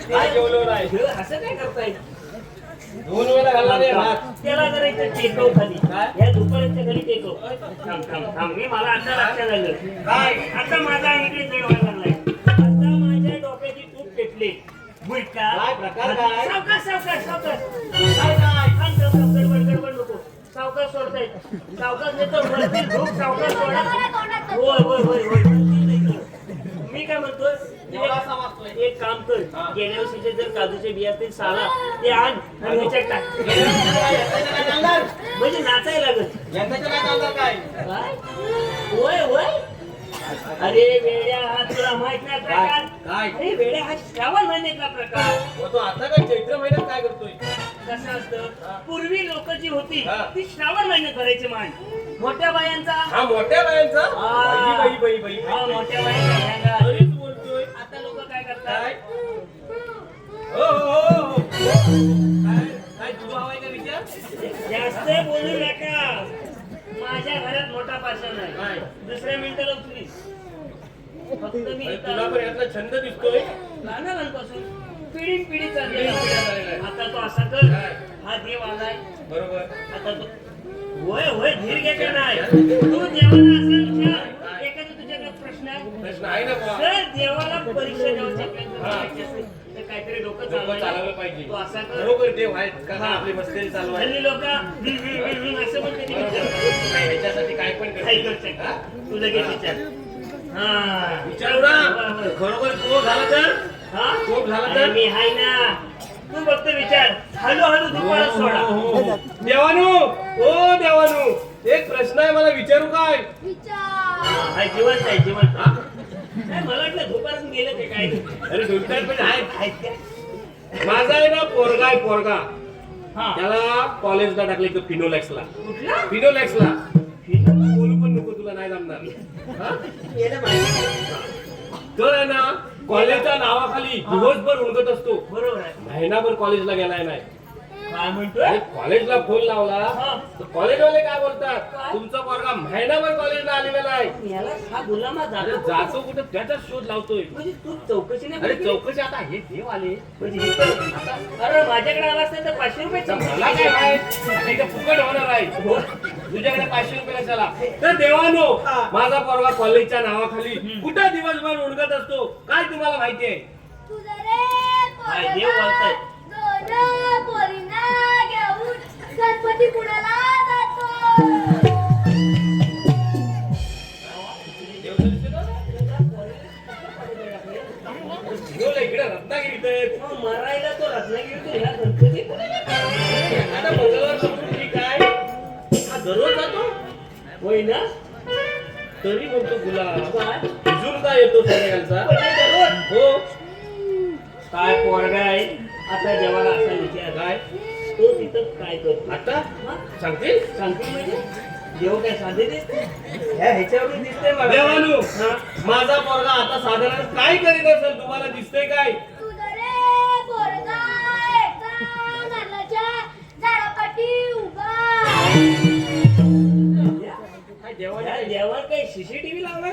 काय जेवलो नाही हे असं काय करताय? 2 वेळा घालला रे भात त्याला जरा इथे टेकव खाली. काय? या दुकानाच्या घरी टेकव. थांब थांब थांब मी मला आता लक्षात आलं. काय? आता माझा इकडे जड व्हायला लागलाय. आता माझ्या डोक्याची तूप पेटली. बुलटा. काय प्रकार काय? सावकाश सावकाश सावकाश. काय काय थांब, थांब, थांब. गडबड गडबड नको. सावकाश सोडताय. सावकाश नाही तर वरती धूप सावकाश सोडा. होय होय होय होय. मी काय म्हणतोय एवढा समजतोय. एक काम कर. हा. गेल्या वर्षीचे जर काजूचे बिया असतील साला ते आण आणि ह्याच्यात टाक. म्हणजे नाचायला लागत. यंदाच्या काय चाललं काय काय? होय होय. अरे वेड्या हा तुला माहित नाही प्रकार. काय? अरे वेड्या हा श्रावण महिन्यातला प्रकार. मग तो आता काय चैत्र महिन्यात काय करतोय कसं असतं पूर्वी लोक जी होती हा. ती श्रावण महिन्यात करायची मान. मोठ्या बायांचा हा मोठ्या बायांचा हा. बाई बाई बाई हा, बाई मोठ्या बायांचा ह्यांगा. तरीच बोलतोय आता लोक काय काय करतात? हो हो हो काय काय तुझा हवाय का विचार जास्त बोलू नका. माझ्या घरात मोठा पाषाण आहे. काय? दुसऱ्या मिनिटाला उचली. फक्त मी अरे, तुला पण यातला छंद दिसतोय लहानपणापासून पिढी पिढी चाललेला पिढी चाललेला आहे. आता तो असा कर. काय? हा देव आलाय. बरोबर आता तो होय होय धीर घ्यायचा नाही. तू देवाला असं विचार. एखादा तुझ्याकडे प्रश्न आहे? प्रश्न आहे ना बुवा जर देवाला परीक्षा द्यायची हा. तर काहीतरी डोकं लोकं चालवलं पाहिजे तो असा कर. खरोखर देव आहेत का हा. आपली मस्करी चालू आहे हल्ली लोक असं म्हणते ते विचार. नाही, ह्याच्यासाठी काय पण काही करते. करू शकता. हा? तू लगेच विचार. हा विचारू ना खरोखर तो झाला तर हा? कोप झाला अरे तर मी हाय ना. तू फक्त विचार. हळूहळू दुपारात सोडा. हो. देवानू ओ देवानू एक प्रश्न आहे मला विचारू काय विचार. हा जिवंत आहे जिवंत. हा? नाही, मला वाटलं दुपारून गेलं ते काय अरे डोक्यात पण आहेत. आहेत का? माझा आहे ना पोरगा आहे पोरगा. हा. त्याला कॉलेजला टाकले तो फिनोलॅक्सला. कुठला? फिनोलॅक्सला. बोलू पण नको, तुला नाही जमणार. हा? गेलं माहिती. तो आहे ना कॉलेजच्या नावाखाली दिवसभर उडकत असतो. बरोबर आहे. महिनाभर कॉलेजला गेलाय नाही. काय म्हणतोय? आणि कॉलेजला फोन लावला हा. तर कॉलेजवाले काय बोलतात, काय? तुमचा पोरगा महिनाभर कॉलेजला आलेला नाही. याला हा गुलामा अरे जातो जातो कुठे त्याचा शोध लावतोय. म्हणजे तू चौकशी नाही अरे केली? चौकशी आता हे देव आले. म्हणजे इथं आता अरे माझ्याकडे आला असता तर 500 रुपये तर मला काय माहित, आता इथे फुकट होणार आहे. तुझ्याकडे 500 रुपये कशाला? तर देवानो, हा. माझा पोरगा कॉलेजच्या नावाखाली कुठे दिवसभर उडकत असतो काय तुम्हाला माहिती आहे? तुझं रे काय देव बोलताय? दोन पोरींना घेऊन गणपती पुण्याला जातो. बोल, इकडे रत्नागिरीत आहे. मग मरायला तो रत्नागिरीतून ह्या गणपती आता मंगळवार सोडून ठीक आहे. हा दररोज जातो होय ना? तरी म्हणतो तुला काय? भिजून का येतो संध्याकाळचा? म्हणजे दररोज? हो. काय पोरगा आहे आता देवाला असा विचार काय तो तिथं काय करतो आता हा? सांगतील? सांगतो म्हणजे देव काय साधे दिसते ह्याच्यावरून दिसतंय मला. देवानू, हा. माझा पोरगा आता साधारण काय करीत असेल तुम्हाला दिसतंय काय? तुझं रे पोरगा एका नारळाच्या झाडापाठी उभा. काय या देवाच्या देवावर काही सीसीटीव्ही लावणार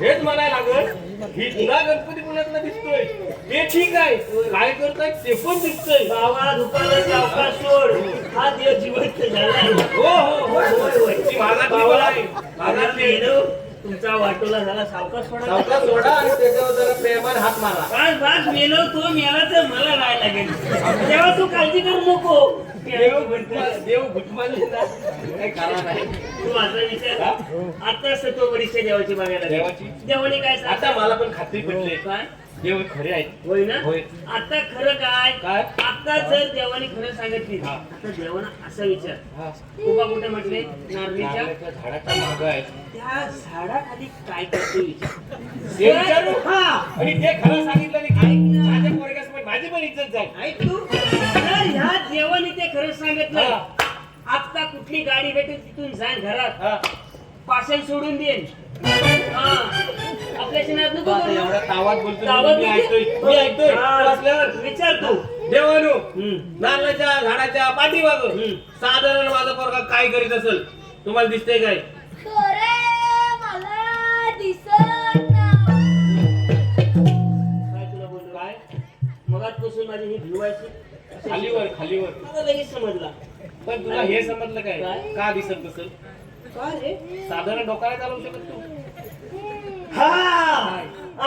हेच म्हणायला लागल ही तुला गणपती पुण्यातला दिसतोय ते ठीक आहे, काय करताय ते पण दिसतंय. गावा दुकानात सावकाश सोड हा देव जिवंत झालाय. हो हो हो होय, होय. ती मागातली पण आहे. मागातली आहे. मेलो, तुमचा वाटोला झाला सावकाश सावकाश सोडा आणि त्याच्यावर जरा प्रेमाने हात मारा. बास मेलो तो मेला तर मला राहायला लागेल तेव्हा तू काळजी करू नको. देव घुटमानले ना काही कारण नाही. तू माझा विचार आता सत्व परीक्षा देवाची बघायला लागली. देवाची? देवाने काय आता सांगितलं? मला पण खात्री पटली काय देव खरे आहेत. होय ना? होय. आता खरं काय काय? आता जर देवाने खरं सांगितली हा. आता देवानं असा विचार हा. उभा कुठे म्हटले नारळीच्या नारळाच्या झाडाच्या मागं आहे. त्या झाडाखाली काय करतो विचार ते विचारू? हा आणि ते खरं सांगितलं नाही काय माझ्या पोरग्यासमोर माझी पण इज्जत जाईल. ऐक तू तर ह्या देवाने ते खरं सांगितलं हा. आता कुठली गाडी भेटेल तिथून जाईन घरात हा. पाषाण सोडून देईन हा. आपल्या शनात नको आता बोलू. एवढ्या तावात बोलतो तावत मी म्हणजे? ऐकतोय तू हा. असल्यावर विचार तू देवानू हम्म. नारळाच्या झाडाच्या पाठीमाग हम्म. साधारण माझा पोरगा काय करीत असेल तुम्हाला दिसतंय काय? तो रे मला दिसत नाही. काय तुला बोललो काय मगातपासून माझी ही भिवायची खालीवर खालीवर मला लगेच समजला पण तुला हे समजलं काय काय? का दिसत नसेल? काय रे साधारण डोकाला चालवू शकत तू? हा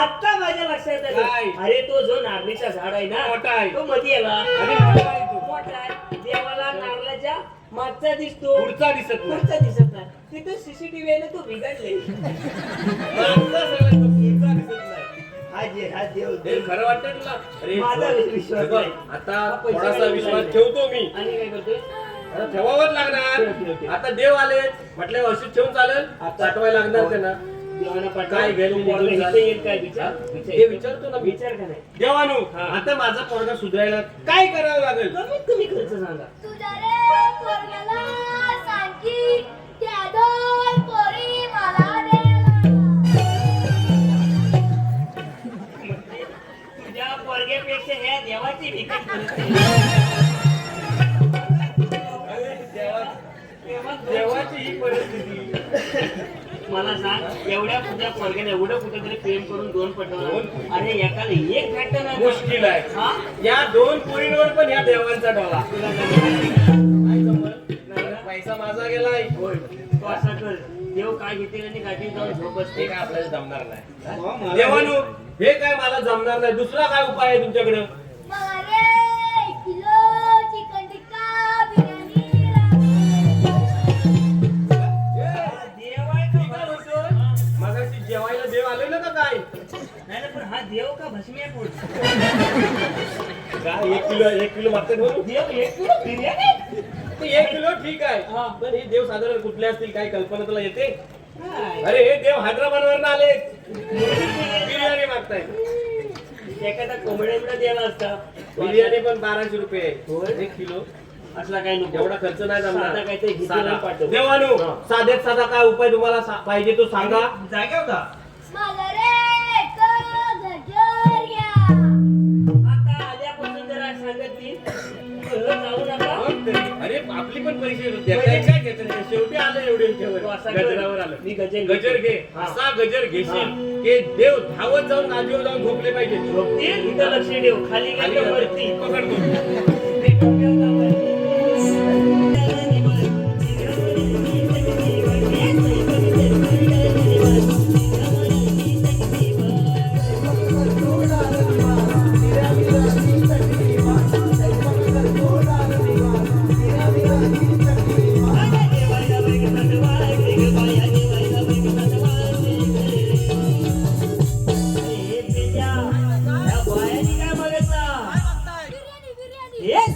आता माझ्या लक्षात काय? आलं अरे तो जो नारळीचा झाड आहे ना मोठा आहे. तो मध्ये आला आणि मोठा आहे तो. मोठा आहे देवाला नारळाच्या मागचा दिसतो पुढचा दिसत नाही. पुढचा दिसत नाही तिथे सीसीटीव्ही आहे ना तो बिघडले मागचा सगळा तो, पुढचा दिसत नाही. हा देव हे खरं वाटतं तुला? अरे माझा विश्वास हे बघ, नाही. आता पैसे थोडासा नाही विश्वास लागले. ठेवतो मी. आणि काय करतोय आता ठेवावंच ठेव, ठेव, लागणार. ठेव. आता देव आले म्हटले औषध ठेवून चालेल आता- साठवायला लागणार त्यांना. देवाना पाठवा. काय घ्यायला तो निघून पोरगा झालं? इथे येईल काय विचार हे विचारतो ना मी. विचार का नाही देवानू हा. आता माझा पोरगा सुधारायला काय करावं लागेल? तो कमीत कमी खर्च सांगा तुझ्या रे पोरग्याला सांग की त्या दोन पोरी मला द्यायला. तुझ्या पोरग्यापेक्षा ह्या देवाची विकत परिस्थिती. देवाची ही परिस्थिती. मला सांग एवढ्या तुझ्या पोरग्याने एवढं कुठेतरी प्रेम करून दोन पटवलं दोन? अरे एकाला एक भेटतं नाही मुश्किल आहे. हा? या दोन पोरींवर पण या देवांचा डोळा. तुला काय पैसा माझा गेलाय. होय तू असं कर देव काय घेते आणि गाठी जाऊन झोप हे असते काय आपल्याला जमणार नाही. देवानू हे काय मला जमणार नाही. दुसरा काय उपाय आहे तुमच्याकडे? मला रे 1 किलो चिकन टिक्का बिर्याणी लागते. देव आहे का काय म्हणतो? मगाशी जेवायला देव आले ना का काय? नाही ना, पण हा देव का भस्मी आहे पोट काय 1 किलो मागतात म्हणून? देव 1 किलो बिर्याणी ते 1 किलो ठीक आहे हा. पण हे देव साधारण कुठले असतील काय कल्पना तुला येते? अरे हे देव हैदराबादवरून आले बिर्याणी मागतायत. एखादा कोंबड्या द्यायला असता बिर्याणी पण 1200 रुपये होय? 1 किलो. असला काही नको एवढा खर्च नाही साधा जमणार. काहीतरी घिसून साधा. पाठव. देवानू हा. साध्यात साधा काय उपाय तुम्हाला पाहिजे तो सांगा. जागा होता मला रे गजर घ्या. आता आल्यापासून जरा सांगत ती जाऊ नका. मग तरी. अरे आपली पण परीक्षा काय घेत शेवटी आलं एवढे तो असा कर. गजरावर आलं. मी गजर गजर घे. हा. असा गजर घेशील की देव धावत जाऊन गादीवर जाऊन झोपले पाहिजे. झोपतील इथं लक्ष ठेव खाली खाली गेलं वरती पकडतो.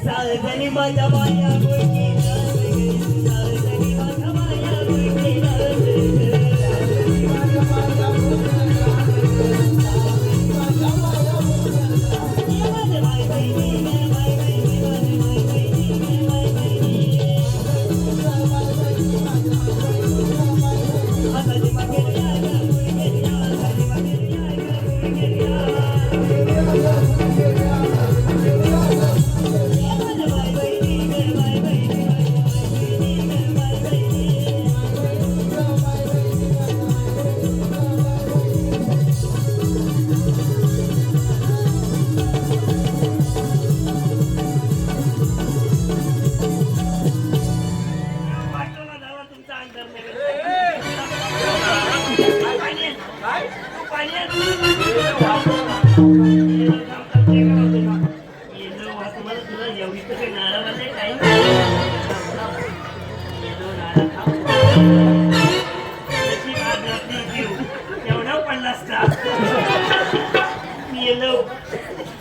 साळगणी माझ्या बाया गोयची साळगणी माझ्या बाया गोयची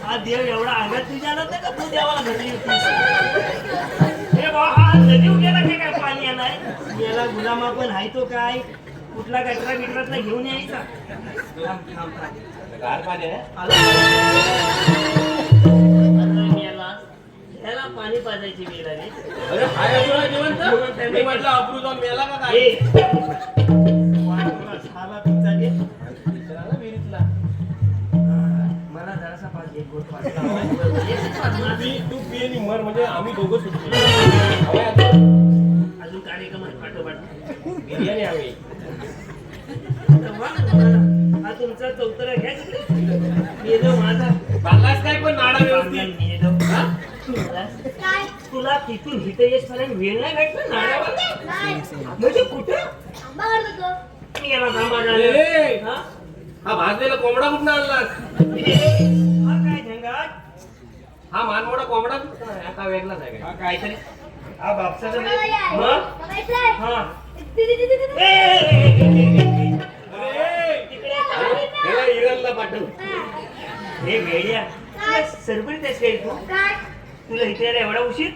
हा देव एवढा अंगात तुझ्या आला होता का तू देवाला घडली होतीस? हे बा हा नदीव गेला काय पाणी आलाय याला गुलामा पण आहे तो काय कुठला गटरा बिटरातला घेऊन यायचा. थांब थांब थांब गार पाणी आहे. ह्याला पाणी पाजायची वेळ आली. अरे हाय अपुरा जिवंत. मी म्हटलं अप्रू जाऊन मेला का काय. ए, वाटोळा झाला तुमचा रे. विचारायला विहिरीतला. मला जरासा पाच एक गोट पाच लावा. तू पी आणि मर म्हणजे आम्ही दोघं सुटतो. हवंय आता. अजून कार्यक्रम आहे पाठोपाठ. बिर्याणी हवी. हा तुमचा चौतरा घ्या येतो माझा बांगलाच काय पण नाडा व्यवस्थित. येतो हा? काय तुला तिथून इथं येईपर्यंत वेळ नाही भेटला नाड्यावर नाही म्हणजे कुठं आंबा करत होतो. मी याला थांबा ए! हा हा भाजलेला कोंबडा कुठं आणलास. हा काय झंगाट हा मानमोडा कोंबडा कुठं आहे? हा का वेगळाच आहे हा काय. काहीतरी हा बापसाचा मला नाही. याय. मग? बघायचंय? हा अरे! तिकडे याला इराणला पाठव. हे वेड्या सरबरी त्याच काय तू काय? तुला इथे यायला एवढा उशीर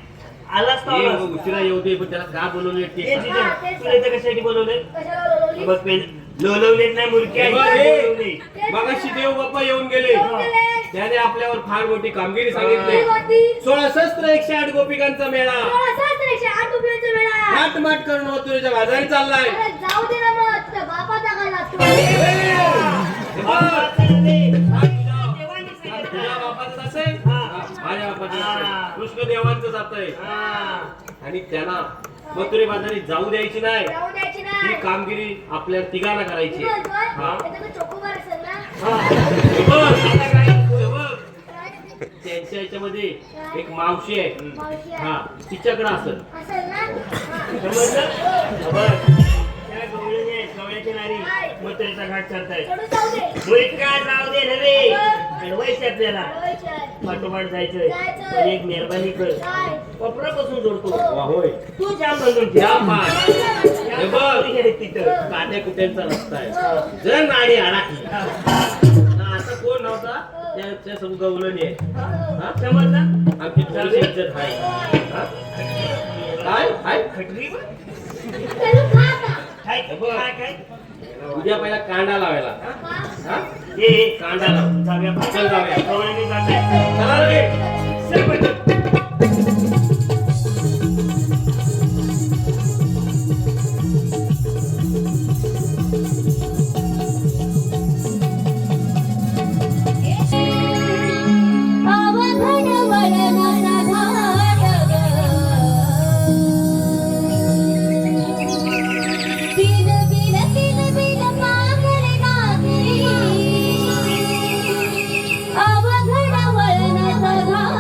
आलास तर ये आलास. मग उशिरा येऊ दे पण त्याला का बोलवले ते ए, सांग. जिजा, तुला इथे कशासाठी बोलवलंय कशाला बोलवली? बघ लोलवलेत नाही मुरकी आहे. बघ, हे. बोलवलंय. मगाशी देव बाप्पा येऊन गेले. येऊन गेले. त्याने आपल्यावर फार मोठी कामगिरी काय सांगितली. होती? 16 शस्त्र 108 गोपिकांचा मेळा मला सहस्त्रशे 8 रुपयाचा वेळा. माट करून मथुरेच्या बाजारी चाललाय. अरे जाऊ दे ना मग तुझ्या बापाचा काय लागतो? हे बघ. हा देवाने सांगितलं. तुझ्या बापाचं असं आहे. हा. माझ्या बापाचं असं हा. आहे. कृष्ण देवांचं जात आहे. हा. आणि त्यांना मथुरे बाजारी जाऊ द्यायची नाही. जाऊ द्यायची ही नाही. कामगिरी आपल्या तिघांना करायची. तू बोलतोय? हा. त्याच्याकडे चोकोबार असेल ना? हे बघ, आता काय हे बघ. काय? त्यांच्या याच्यामध्ये एक मावशी आहे. मावशी आहे. हा तिच्याकडे असेल. असेल ना? हा. समजलं? बघ, त्या गवळणी आहेत, गवळ्याची नारी मथुरेचा घाट करतायत. सोडून जाऊ दे. मुलगा जाऊ दे रे अडवायचे आपल्याला अडवायची आहे. पाठोपाठ जायचंय जायचंय. पण एक मेहरबानी कर काय? कपड्यापासून जोडतो वा होय. तू जाम बांधून ठेव. या मान. हे बघ. आहे तिथं काट्या कुट्यांचा रस्ता आहे. जर नाडी अडकली असं कोण नव्हता त्याच्या सब गवलनी आहे. हा? समजलं? आमची थोडीशी इज्जत आहे. हा? काय काय खटरी बघ. चलू खा आता. हाय काय काय उद्या पहिला कांदा लावायला हा? ए कांदा लाव जाऊया चल जाऊया. गवळणी जाते चला रे. सरपंच अवघड वळणाचा घाट ग. किलबिल पाखरे गाती. अवघड वळणाचा घाट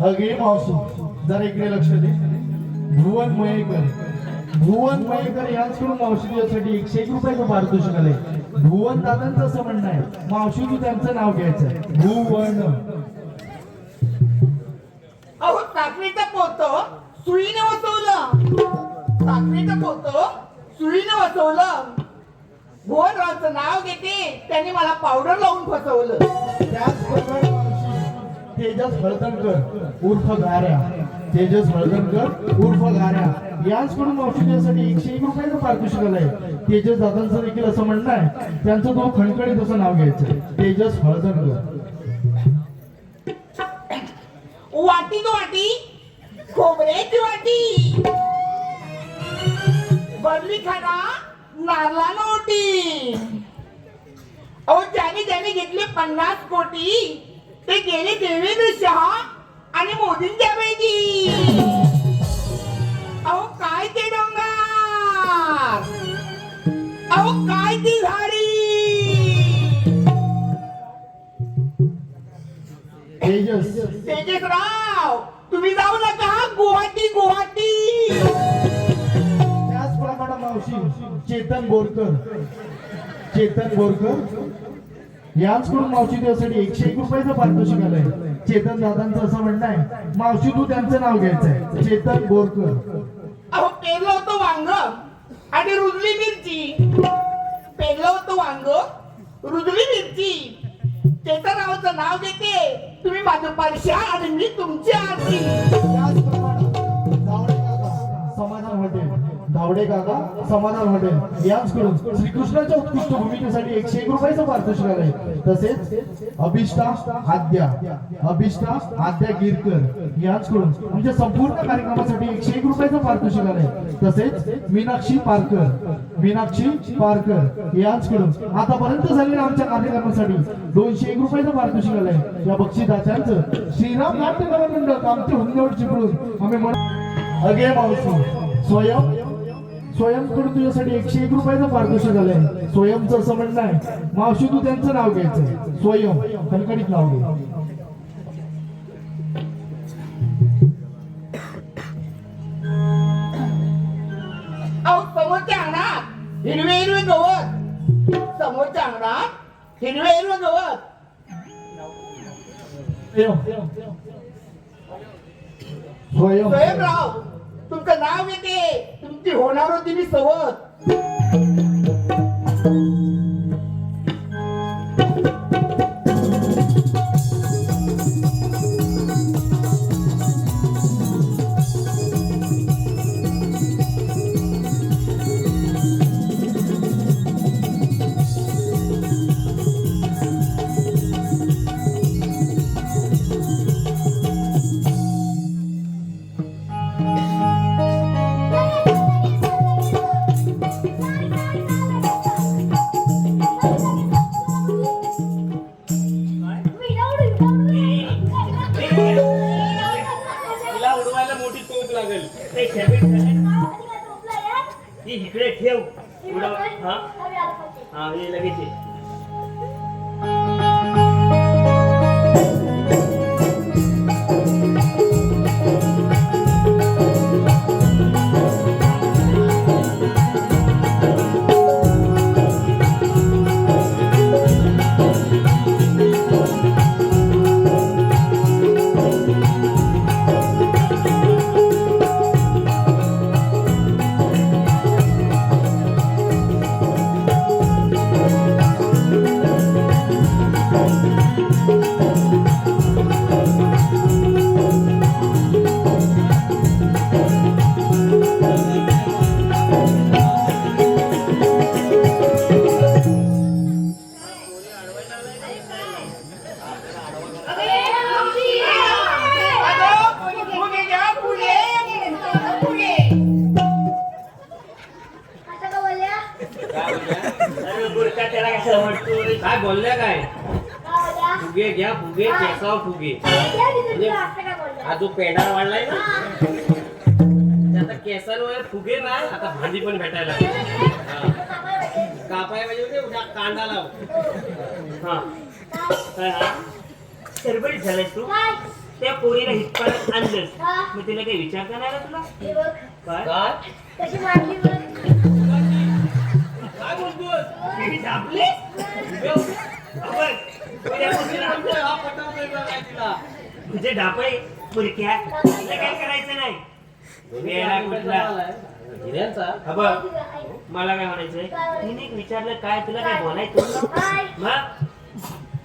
अगे मावशी जरा इकडे लक्ष दे. भुवन मयेकर यांच्याकडून मावशी तुझ्यासाठी 101 रुपयाचं पारितोषिक आलंय. भुवन दादांचं असं म्हणणं आहे मावशी तू त्यांचं नाव घ्यायचं. भुवन. अहो साखरेचं पोतं सुईने वसवलं. साखरेचं पोतं सुईने वसवलं. भुवनरावचं नाव घेते त्यांनी मला पावडर लावून फसवलं. त्याचप्रमाणे मावशी तेजस हळदणकर उर्फ गाऱ्या. तेजस हळदणकर उर्फ गाऱ्या यांच्याकडून मावशी तुझ्यासाठी 101 रुपयाचं पारितोषिक आलंय. तेजस दादांचं देखील असं म्हणणं आहे त्यांचं तो खणखणीत असं नाव घ्यायचं. तेजस हळदणकर. वाटी तो वाटी खोबऱ्याची वाटी भरली खाना नारला नोटी. अहो ज्याने घेतले 50 कोटी ते गेले देवेंद्र शहा आणि मोदींच्या पैकी. अहो काय ते डोंगर, अहो काय ती झाडी. तेजसराव तुम्ही जाऊ नका गुवाहाटी. त्याचप्रमाणे मावशी चेतन बोरकर यांच्याकडून मावशी तुझ्यासाठी 101 रुपयाचं पारितोषिक आलंय. चेतन दादांचं असं म्हणणं आहे मावशी तू त्यांचं नाव घ्यायचंय. चेतन बोरकर. अहो पेरलं होतं वांग आणि रुजली मिरची. पेरलं होतं वांग रुजली मिरची. चेतनरावचं नाव घेते तुम्ही माझं परशा आणि मी तुमची आरती. त्याचप्रमाणे धावडे काका समाधान हॉटेल यांच्याकडून श्रीकृष्णाच्या उत्कृष्ट भूमिकेसाठी 101 रुपयाचं पारितोषिक आलंय. तसेच अभिष्टा आद्या गिरकर यांच्याकडून आमच्या संपूर्ण कार्यक्रमासाठी 101 रुपयाचं पारितोषिक आलंय. तसेच मीनाक्षी पारकर यांच्याकडून आतापर्यंत झालेल्या आमच्या कार्यक्रमासाठी 201 रुपयाचं पारितोषिक आलंय. या बक्षीदारांचं श्रीराम नाट्य कला मंडळ कामठी हुंदेवड चिपळूण आम्ही अगे मावशी स्वयंकडून तुझ्यासाठी 101 रुपयाचं पारितोषिक आलंय. स्वयंचं असं म्हणणं आहे मावशी तू त्यांचं नाव घ्यायचं. स्वयं खणखणीत नाव घे. अहो समोरच्या अंगणात हिरवे गवत. समोरच्या अंगणात हिरवे गवत. स्वयंराव तुमचं नाव घेते तुमची होणार होती मी सवत. तिला उडवायला मोठी तोप लागेल. ते खेळबीड झालं. ही इकडे ठेव. उडव. हा हे लगेच ये. काय बोलल्या काय? फुगे घ्या फुगे केसाव फुगे. हा जो पेंढा वाढलाय ना आता केसांवर फुगे नाही आता भांडी पण भेटायला कापाय पाहिजे उद्या कांदा लाव. हा काय हा सरबरीत झालाय तू. त्या पोरीला हितपर्यंत आणलंस हा. मग तिला काही विचारता नाही ना तुला हे बघ काय काय कशी मारली बघ काय बोलतोय मी दाबले बघ, उद्यापासून हा पटवतोय का काय तिला तुझे ढापळे पुरक्या तुला काय करायचं नाही वेळा कुठला हिऱ्यांचा हा बघ मला काय म्हणायचंय तिने विचारलं काय तुला काय बोलायचं काय मग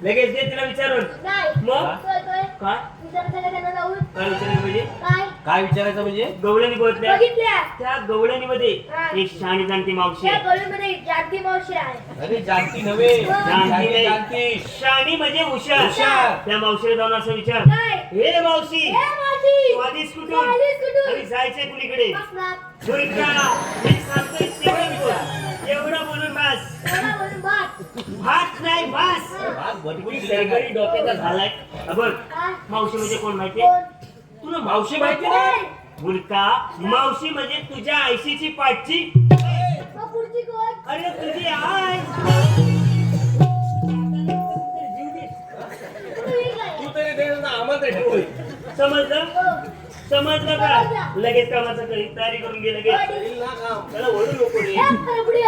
लगेच दे तिला विचारून नाही मग? काय काय विचारायचं का त्यांना जाऊन काय विचारायचं म्हणजे काय काय विचारायचं म्हणजे गवळणी बोलत्या बघितल्या त्या गवळणीमध्ये हा. एक शाणी जाणती मावशी त्या आहे. गळीमध्ये जाती मावशी आहे अरे जानती नव्हे जानती नाही. जानती शाणी म्हणजे हुशार हुशार. त्या मावशीला जाऊन असं विचार काय हे मावशी हे मावशी तू आलीस कुठून तू आलीस कुठून? आणि जायचंय कुणीकडे बसणार मुलगा, मी सांगतोय तेवढं बोल. एवढं बोलून बस मला बोलून बस भात नाही बस आज भरपूर सरकारी डोक्याचा झालाय हा बघ काय मावशी म्हणजे कोण माहितीये कोण तुला मावशी माहिती नाही मुलगा मावशी म्हणजे तुझ्या आयशीची पाठची मग पुढची कोण अरे तुझी आय तुम्ही काय तू तरी दे ना आम्हाला तरी ठेवू. समजलं समजलं का समजलं. लगेच कामाचं तयारी करून घे लगेच येईल ना काम त्याला ओढू नको रे हे खरबुडी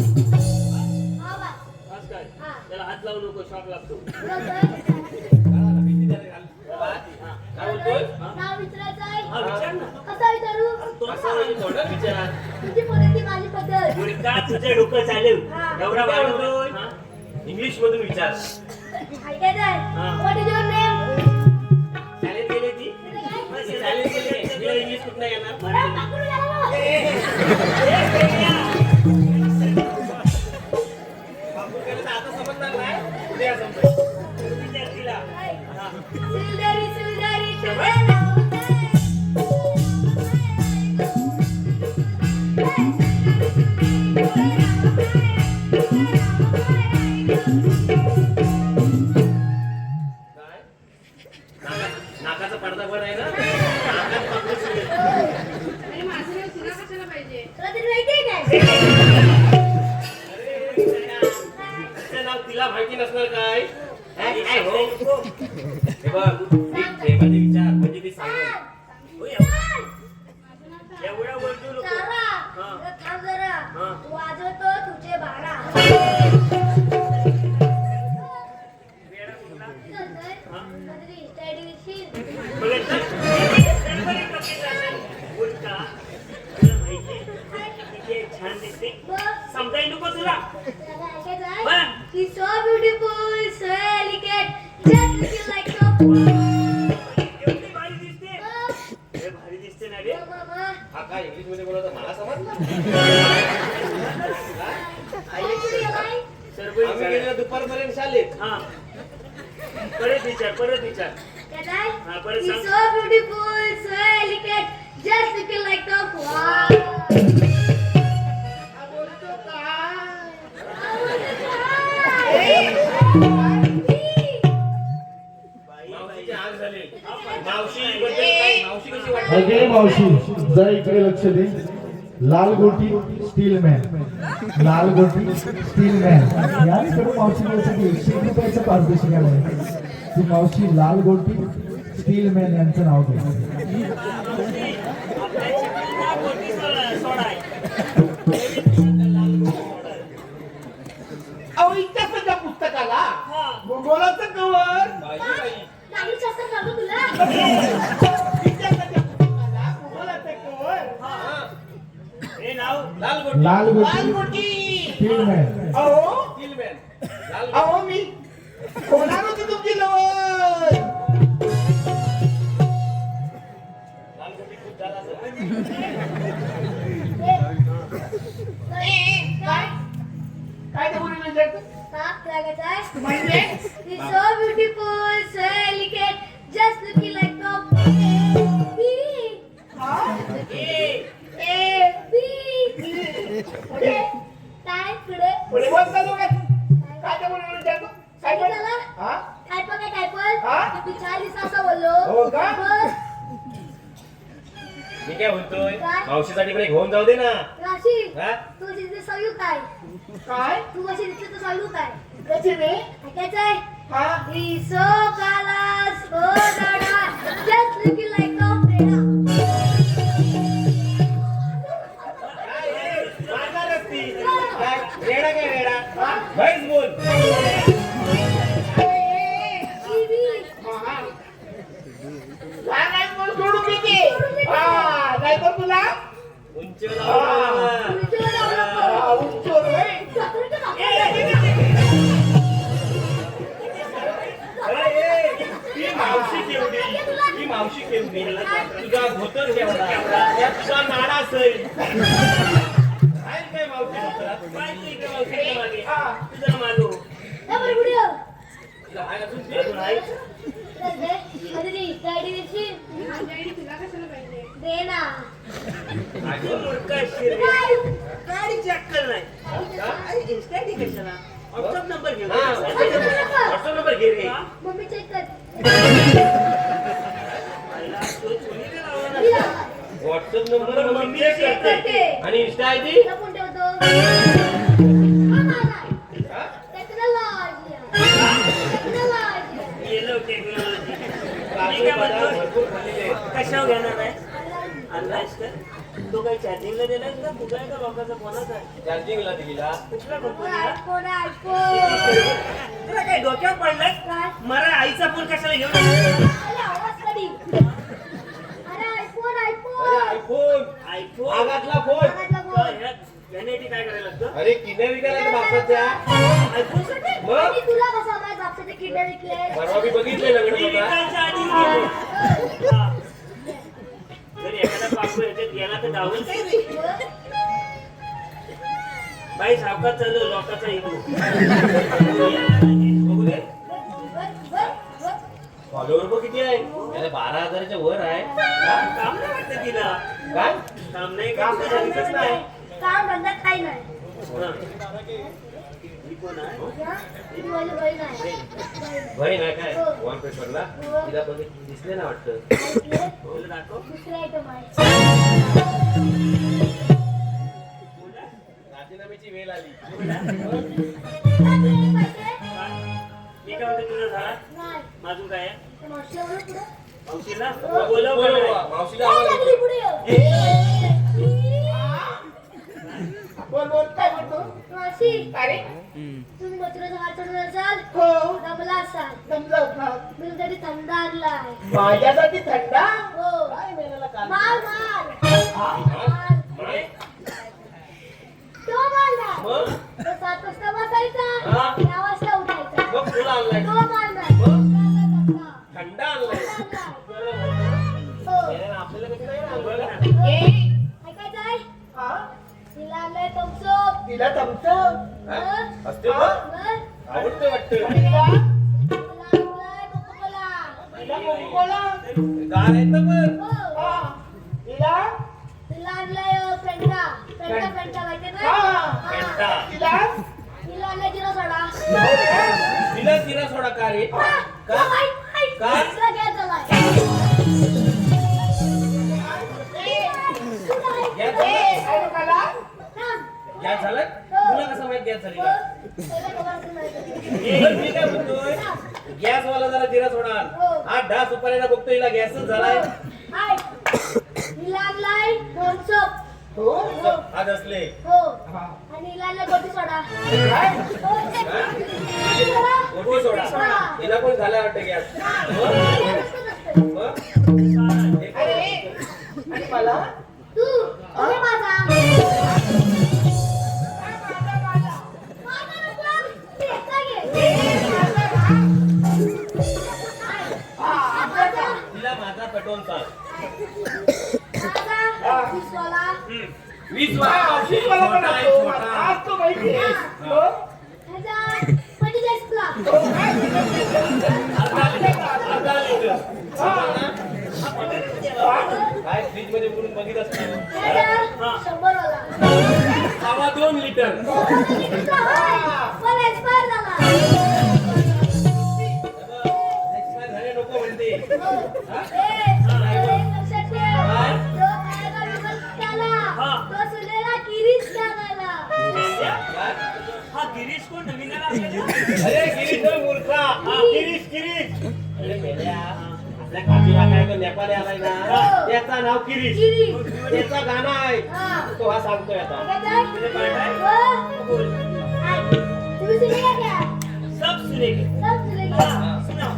हा बा बस काय हा त्याला हात लावू नको शॉक लागतो काय बोलतोय नाव विचारायचं आहे हा विचार ना कसं विचारू तो असं म्हणजे तोंडात विचारा तुझी पद्धती माझी पद्धत मुलगा तुझं डोकं चालेल हा. एवढा काय वाढवतोय बोलतोय? इंग्लिश मधून विचार ऐकायचं आहे हा. व्हॉट इज युअर नेम चालेल गेले ती चालेल गेले तुला इंग्लिश कुठं येणार बापू केलं तर आता समजणार नाही उद्या समजेल विद्यार्थीला सिलदरी सिलदरी काय नाकाचा पडदा पण आहे ना नाकात पापड सुरू आहे. आणि माझं नाव तुला कशाला पाहिजे तुला तरी माहिती आहे अरे तिचं नाव तिला माहिती नसणार काय काय हो हे बघ एक प्रेमाने विचार म्हणजे ती सांगेल काय एवढा बोलतो नको सारा हा. जरा थांब जरा हा. वाजवतो तुझे बारा वेडा कुठला? हा. काहीतरी स्टडी दिसशील. बघत जा. सरकारी टोपीचा असेल. उलटा. तुला माहितीये? किती छान दिसते बघ, समजाय नको तुला त्याला ऐकायचं आहे? बरं. He's so beautiful, so elegant, just looking like a एवढी भारी दिसते हे भारी दिसते ना रे mama. हा काय इंग्लिश मध्ये बोलत मला समजलं आई कुठे गेलाय? सरबळी आम्ही चालेल. गेलेलो दुपारपर्यंत शाळेत हा परत विचार काय? हा, परत He's सांग. so beautiful, so elegant, just looking like a wow. बोलतो काय मावशीची आग झाली मावशी बद्दल काय मावशी कशी वाटते अगे मावशी जरा इकडे लक्ष दे लाल गोटी स्टील मॅन लाल गोटी स्टील मॅन याचकडे मावशी बोलसाठी 100 रुपयाचं पारितोषिक आहे ती मावशी लाल गोटी स्टील मॅन यांचं नाव घे अहो इतिहासाच्या पुस्तकाला भूगोलाचं कवर लागली शास्त्र सांगू तुला इतिहासाच्या पुस्तकाला भूगोलाचं कवर हे नाव लाल गोटी लाल लाल गोटी गोटी स्टील मॅन अहो स्टीलमॅन लाल अहो मी होणार होती तुमची लवण लाल गोटी खूप झाला असेल. काय काय ते बोलून विचारतो साप लागायचा आहे म्हणजे He's so beautiful, so elegant, just looking like a bee. हा? A bee. पुढे काय पुढे पुढे बोलता लोक काय ते बोलून विचारतो काय काय झालं? हा काय पण काय पण हा? मी 40 असं बोललो हो का? बस. मी काय म्हणतोय काय? मावशीसाठी इकडे घेऊन जाऊ दे ना राशी हा? तू तिथे सळू काय काय तू कशी दिसते तर सळू काय कशी रे ऐकायचंय हा So colors, so dada, just looking like a peda. मारणारच ती. काय? रेडा काय रेडा म्हैस बोल काय बोल सोडून देते हा नाही तर तुला उंच लावून उंचवर होय. ही मावशी केवढी ही मावशी केवढी तुझा धोतर केवढा या तुझा नाडा असेल काय मावशी धोतरात? पाहिजे इकडे मावशीच्या मागे. हा. तुझं मागो. तुला आहे अजून ते? अजून आहे? माझी आईडी तुला कशाला पाहिजे तू मूर्ख असशील रे. गाडीची अक्कल नाही. अरे, Insta ID कशाला? WhatsApp नंबर घेऊन हा, ये. व्हॉट्सअप नंबर घे रे मम्मी चेक कर आईला तो चुलीने लावला ना. WhatsApp number mummy mummy check check करते आणि इन्स्टा आयडी तिला कोण ठेवतो हा माझा टेक्नॉलॉजी येलो टेक्नॉलॉजी. मी काय म्हणतो? भरपूर खाल्लेले आहेत. कशावर घेणार आहे? आणलायस का? तो काही चार्जिंगला दिलायस का? तुझा आहे का लोकांचा कोणाचा आहे? चार्जिंगला दिला कुठला कंपनीला? आयफोन आयफोन तुला काय डोक्यात पडलाय? काय मला आईचा फोन कशाला घेऊन आला? अरे आवाज कधी अरे आयफोन अरे आयफोन आयफोन आयफोन? आगातला फोन आवाजला तर बोल ह्याने ती काय करायला लागतं? अरे किने विकायला बापाच्या आयफोनसाठी? मग आणि तुला कसं माहित बापचे ते किडे विकले परवा मी बघितले लग्न मी होता विकायच्या आधी गेलो. हा. जर एखादा पापू ह्याच्यात गेला तर डावल काय रे? बाई सावकाश चालू लोकांचा इगो. बघू दे. फॉलोवर बघ किती आहे अरे 12,000च्या वर आहे हा? काम नाही वाटतं तिला. काय काम नाही काम तर झालीच नाही काम धंदा काही नाही हा. ही कोण आहे? हा? ती माझी बहीण आहे बहीण आहे काय वॉलपेपरला तिला पण दिसले ना वाटतं ऐकले? तुला दाखव. दुसरा आयटम आहे राजीनाम्याची वेळ आली मी काय म्हणतो तुझं झाला? नाही माझून काय आहे? ते मावशीला बोलव पुढं. मावशीला बोलव बोल बोलव. बाबा, मावशीला काय आवाज लागली येतो. पुढे ये? बोल बोल काय म्हणतो मावशी अरे तुम्ही मथुरेचं हार चढून असाल हो दमला असाल समजावत ना मी तुमच्यासाठी थंड आणलाय माझ्यासाठी थंडा हो काय मेलेला काल मार मार हा? मार म्हणजे? तो मारणार मग तो 7 वाजता बसायचा हा. 9 वाजता उठायचा मग तुला आणलाय तो मारणार मग? थंडा आणलाय हो आपल्याला कसं नाही आणलं? ए, ऐकायचं आहे हा? तिला आणलंय तमसोप तिला चमचं हा? असते बघ आवडतं वाटतं तिला आणलंय कोकोकोला तिला कोकोकोला गार आहेत ना पण हो हा तिला तिला आणलंय फेंटा फेंटा फेंटा माहिती ना हा. फेंटा. तिला तिला आणलंय जिरा सोडा तिला तिला सोडा का रे का? का? तिला गॅस झालाय गॅस ए, झाला? अरे मला गॅस झाला तुला कसं माहित गॅस झाली का? बरं, मी काय म्हणतोय गॅसवाला जरा जिरा सोडा आण. 8-10 सुपारीला बघतो हिला गॅसच झालाय तिला आणलाय थम्सअप हो आज असले हो हा. आणि हिला आणलाय गोटी सोडा काय? गोटी सोडा मोठी सोडा हा. हिला पण झाला वाटतं गॅस मग? अरे आणि मला तू अरे माझा तिला माझा पेट्रोल चाल 20 हा, अशीच मला पण छोटा आहे, असतो. छोटा. आज तो माहिती आहे. हो? अर्धा लिटर. हा. काय फ्रीज मध्ये बुडून बघित असतो 100 वाला 2 लिटर पण एक्सपायर झाला झाले नको म्हणते लक्षात ठेव काय? हा गिरीश कोण नवीन आला आपल्याला? अरे गिरीश होय मूर्खा. हा, गिरीश गिरीश अरे मेल्या, आपल्या काकीला काय तो नेपाळी आलाय ना, त्याचं नाव किरीश. त्याचं गाणं आहे, तो हा सांगतोय आता. तुझे पाठ आहे? बोल. सब सुनेगे. हाँ, सुनाओ.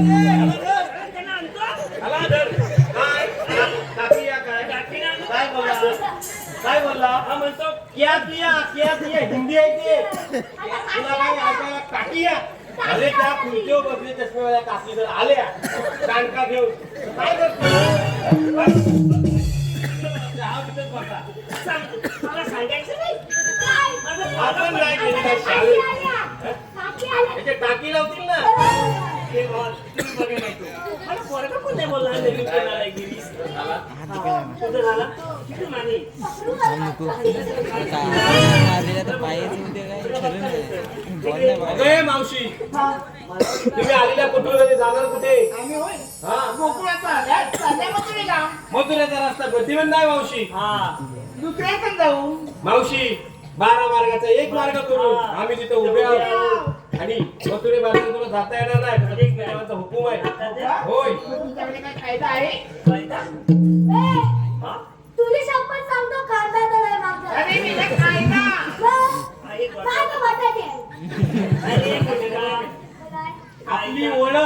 त्यांना आणतो? आला धर. काय? काकी या काय? काय बोलला? काय बोलला? हा म्हणतो क्या किया हिंदी आहे ते. तुला काय ऐकायला काकी या? अरे त्या खुर्चीवर बसले चष्मेवाल्या काकी जर आल्या कानका घेऊन काय करतो? हा तिथेच बसा. मला सांगायचं नाही. माझं आपण नाही केली काय शाळेत. त्याचे टाकी लावतील ना. हे बघ, तुम्ही बघा नाही तो. मला पोरगा पण नाही बोलला नवीन कोण आलाय गिरीश. हा, कुठं झाला? तिथे मागे. अगं मावशी, तुम्ही आलेल्या कुठून जाणार कुठे? हा गोकुळाचा आल्यात, चालल्या मथुरेला. मथुरेचा रस्ता गतिमान नाही मावशी. हा, दुसऱ्याकडे जाऊ. मावशी 12 मार्गाचा एक मार्ग करून आम्ही तिथे उभे आहोत आणि मथुरे मार्गाने तुला जाता येणार नाही. एक देवाचा हुकूम आहे. होय. तुमच्याकडे काय कायदा आहे? फायदा? हा? तुझी शपथ सांगतो कांदा तर नाही मागचा. अरे मी काय कायदा. हा, एक वाट. काय तो बटाटे अरे, मुलगा. आपली ओळख.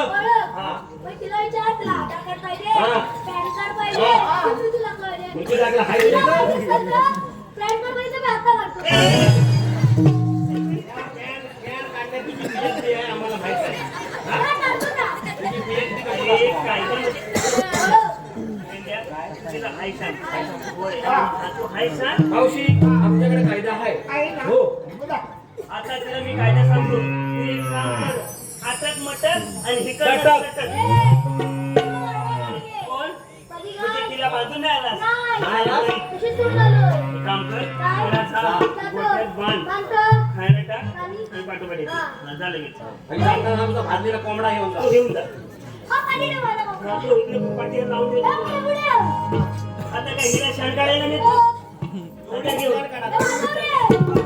हा. मग तिला विचार तुला आधार कार्ड पाहिजे हा. पॅन कार्ड पाहिजे हा. किती तुला पाहिजे तुझी लागला हाय दिली तर? फ्लॅट कार्ड पाहिजे मी आता करतो कॅन काढण्याची जी PhD आहे आम्हाला माहित आहे. काय करतो ना तुझी PhD कशी एक कायदा म्हणजे तिला हाय सांग. होय. हा, तू हाय सांग. मावशी आमच्याकडे कायदा आहे. आहे ना? हो. बोला. आता तिला मी कायदा सांगतो. तू एक काम कर. हातात मटण आणि हिकडनं चटक. चटक. कोण? म्हणजे तिला बाजू नाही आला. नाही नाही. कशी सूट आलो एक काम कर. थोडासा गोट्यात बांध. खायला टाक आणि पाठोपाठ येते. हा, झालं लगेच. आणि जाताना आमचा भाजलेला कोंबडा घेऊन जा. तू घेऊन जा. हा पाणी दे मला बाबा हा, तू इकडे पाठीवर लावून दे. आता काय हिला शांकाळायला नाही तू? उद्या घेऊन. सांगतो. माणूस आहे आमचा.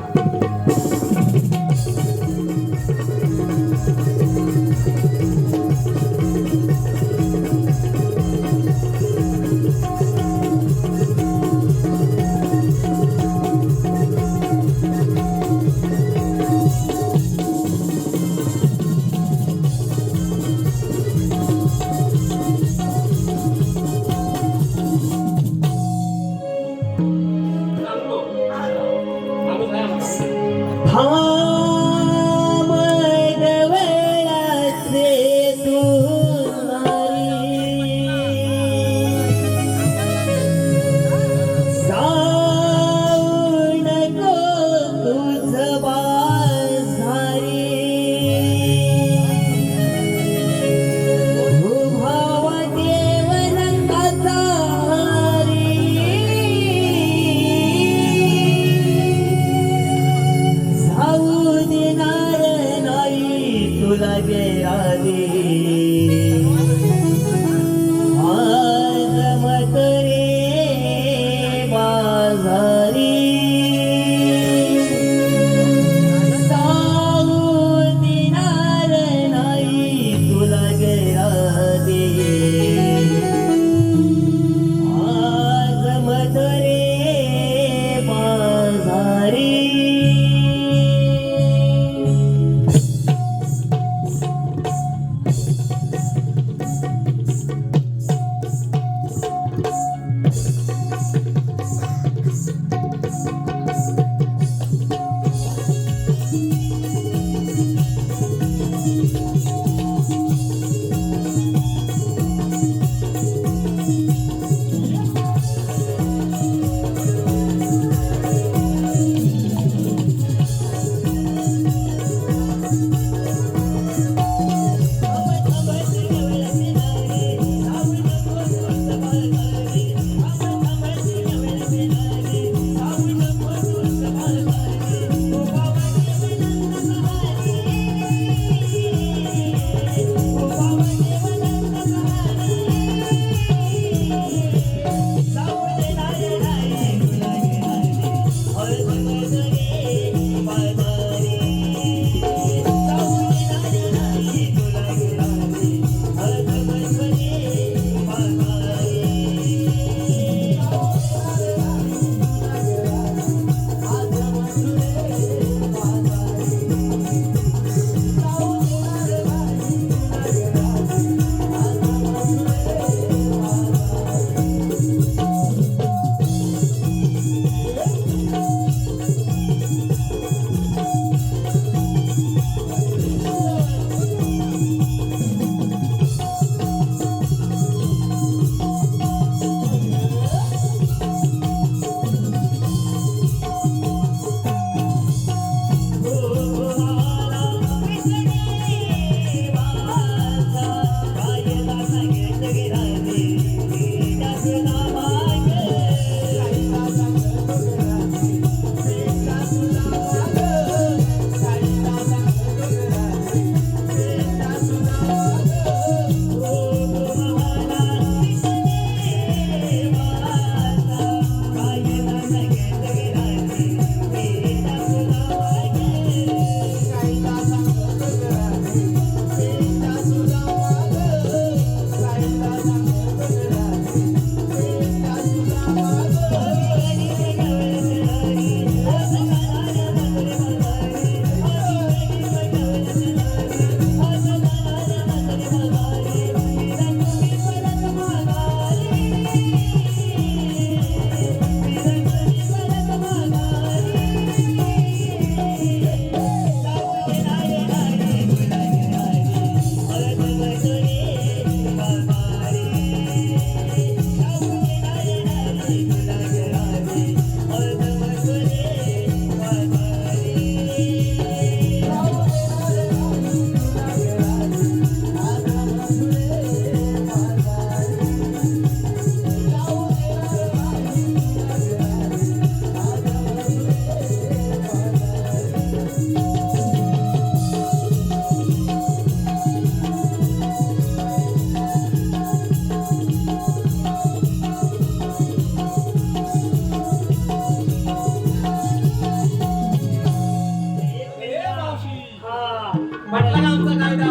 पटला का आमचा कायदा?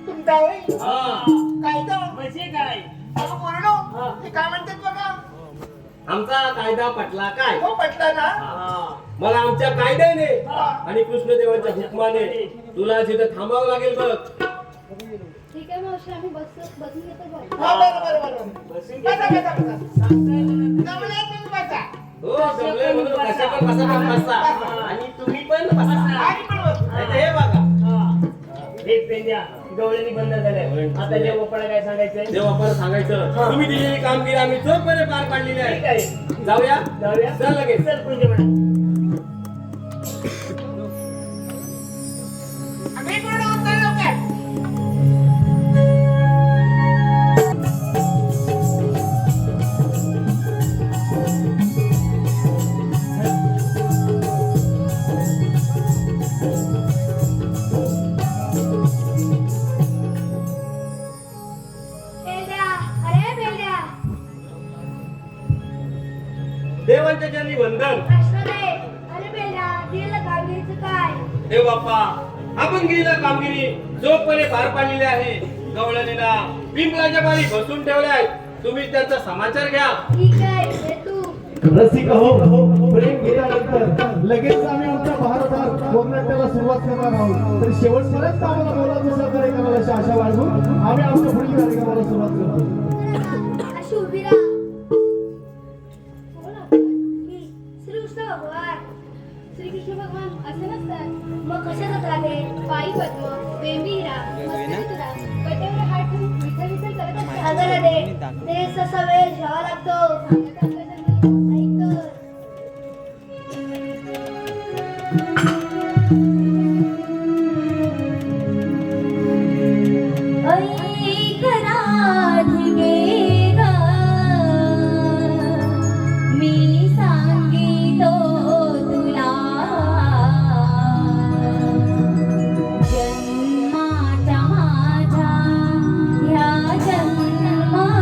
तुमचा होय हा. कायदा म्हणजे काय अगं बोललो ते काय म्हणतात बघा आमचा कायदा पटला काय? हो पटला ना हा. मला आमच्या कायद्याने हा. आणि कृष्णदेवाच्या हुकमाने तुला जिथं थांबावं लागेल बघ. ठीक आहे मावशी आम्ही बसून घेतो बघ. हा बरं बसून बसा घे. बसा बसा सांगताय म्हणून. जमले तुम्ही बसा हो जमलंय म्हणून कशा पण बसा. आणि तुम्ही पण बसा. आणि पण बसा. नाही तर हे बघा हा. हे पेंड्या गवळणी बंद झाल्या आता जे ओपळा काय सांगायचंय तेव्हा परत सांगायचं तुम्ही दिलेली कामगिरी आम्ही चोखपणे पार पाडलेली ठीक आहे. आहे जाऊया जाऊया चल लगेच. चल पुढे म्हणा आम्ही पूर्ण उत्तर लवकर बेल्या, अरे बेल्या, देवांच्या चरणी वंदन. प्रश्न दे. अरे बेल्या, दिलेलं कामगिरीचं काय? हे बाप्पा आपण केलेला कामगिरी चोखपणे पार पाडलेली आहे. गवळणीला पिंपळाच्या बारी बसून ठेवलाय. तुम्ही त्यांचा समाचार घ्या. ठीक आहे, दे तू. रसिक हो प्रेम गीतानंतर लगेच आम्ही आमच्या भारतात गोमनाट्याला सुरुवात करणार आहोत. तर शेवटपर्यंत आम्हाला बोलायचं सहकार्य करायला अशी आशा बाळगून आम्ही आमच्या पुढील कार्यक्रमाला सुरुवात करतो. अशी उभी राहा. बोला. की श्रीकृष्ण भगवान श्रीकृष्ण भगवान असे नसतात. मग कशा जातात आहे? पायी पद्म, वेंबी हिरा, मस्तकी तुरा, कटेवर हात ठेवून विठ्ठल विठ्ठल करत असतात. अगं रे, ते ससा वेळ घ्यावा लागतो. सांगत असलं तर मी ऐकतो. ऐक राधिके ग, मी सांगितो तुला जन्माच्या माझ्या ह्या जन्मालीला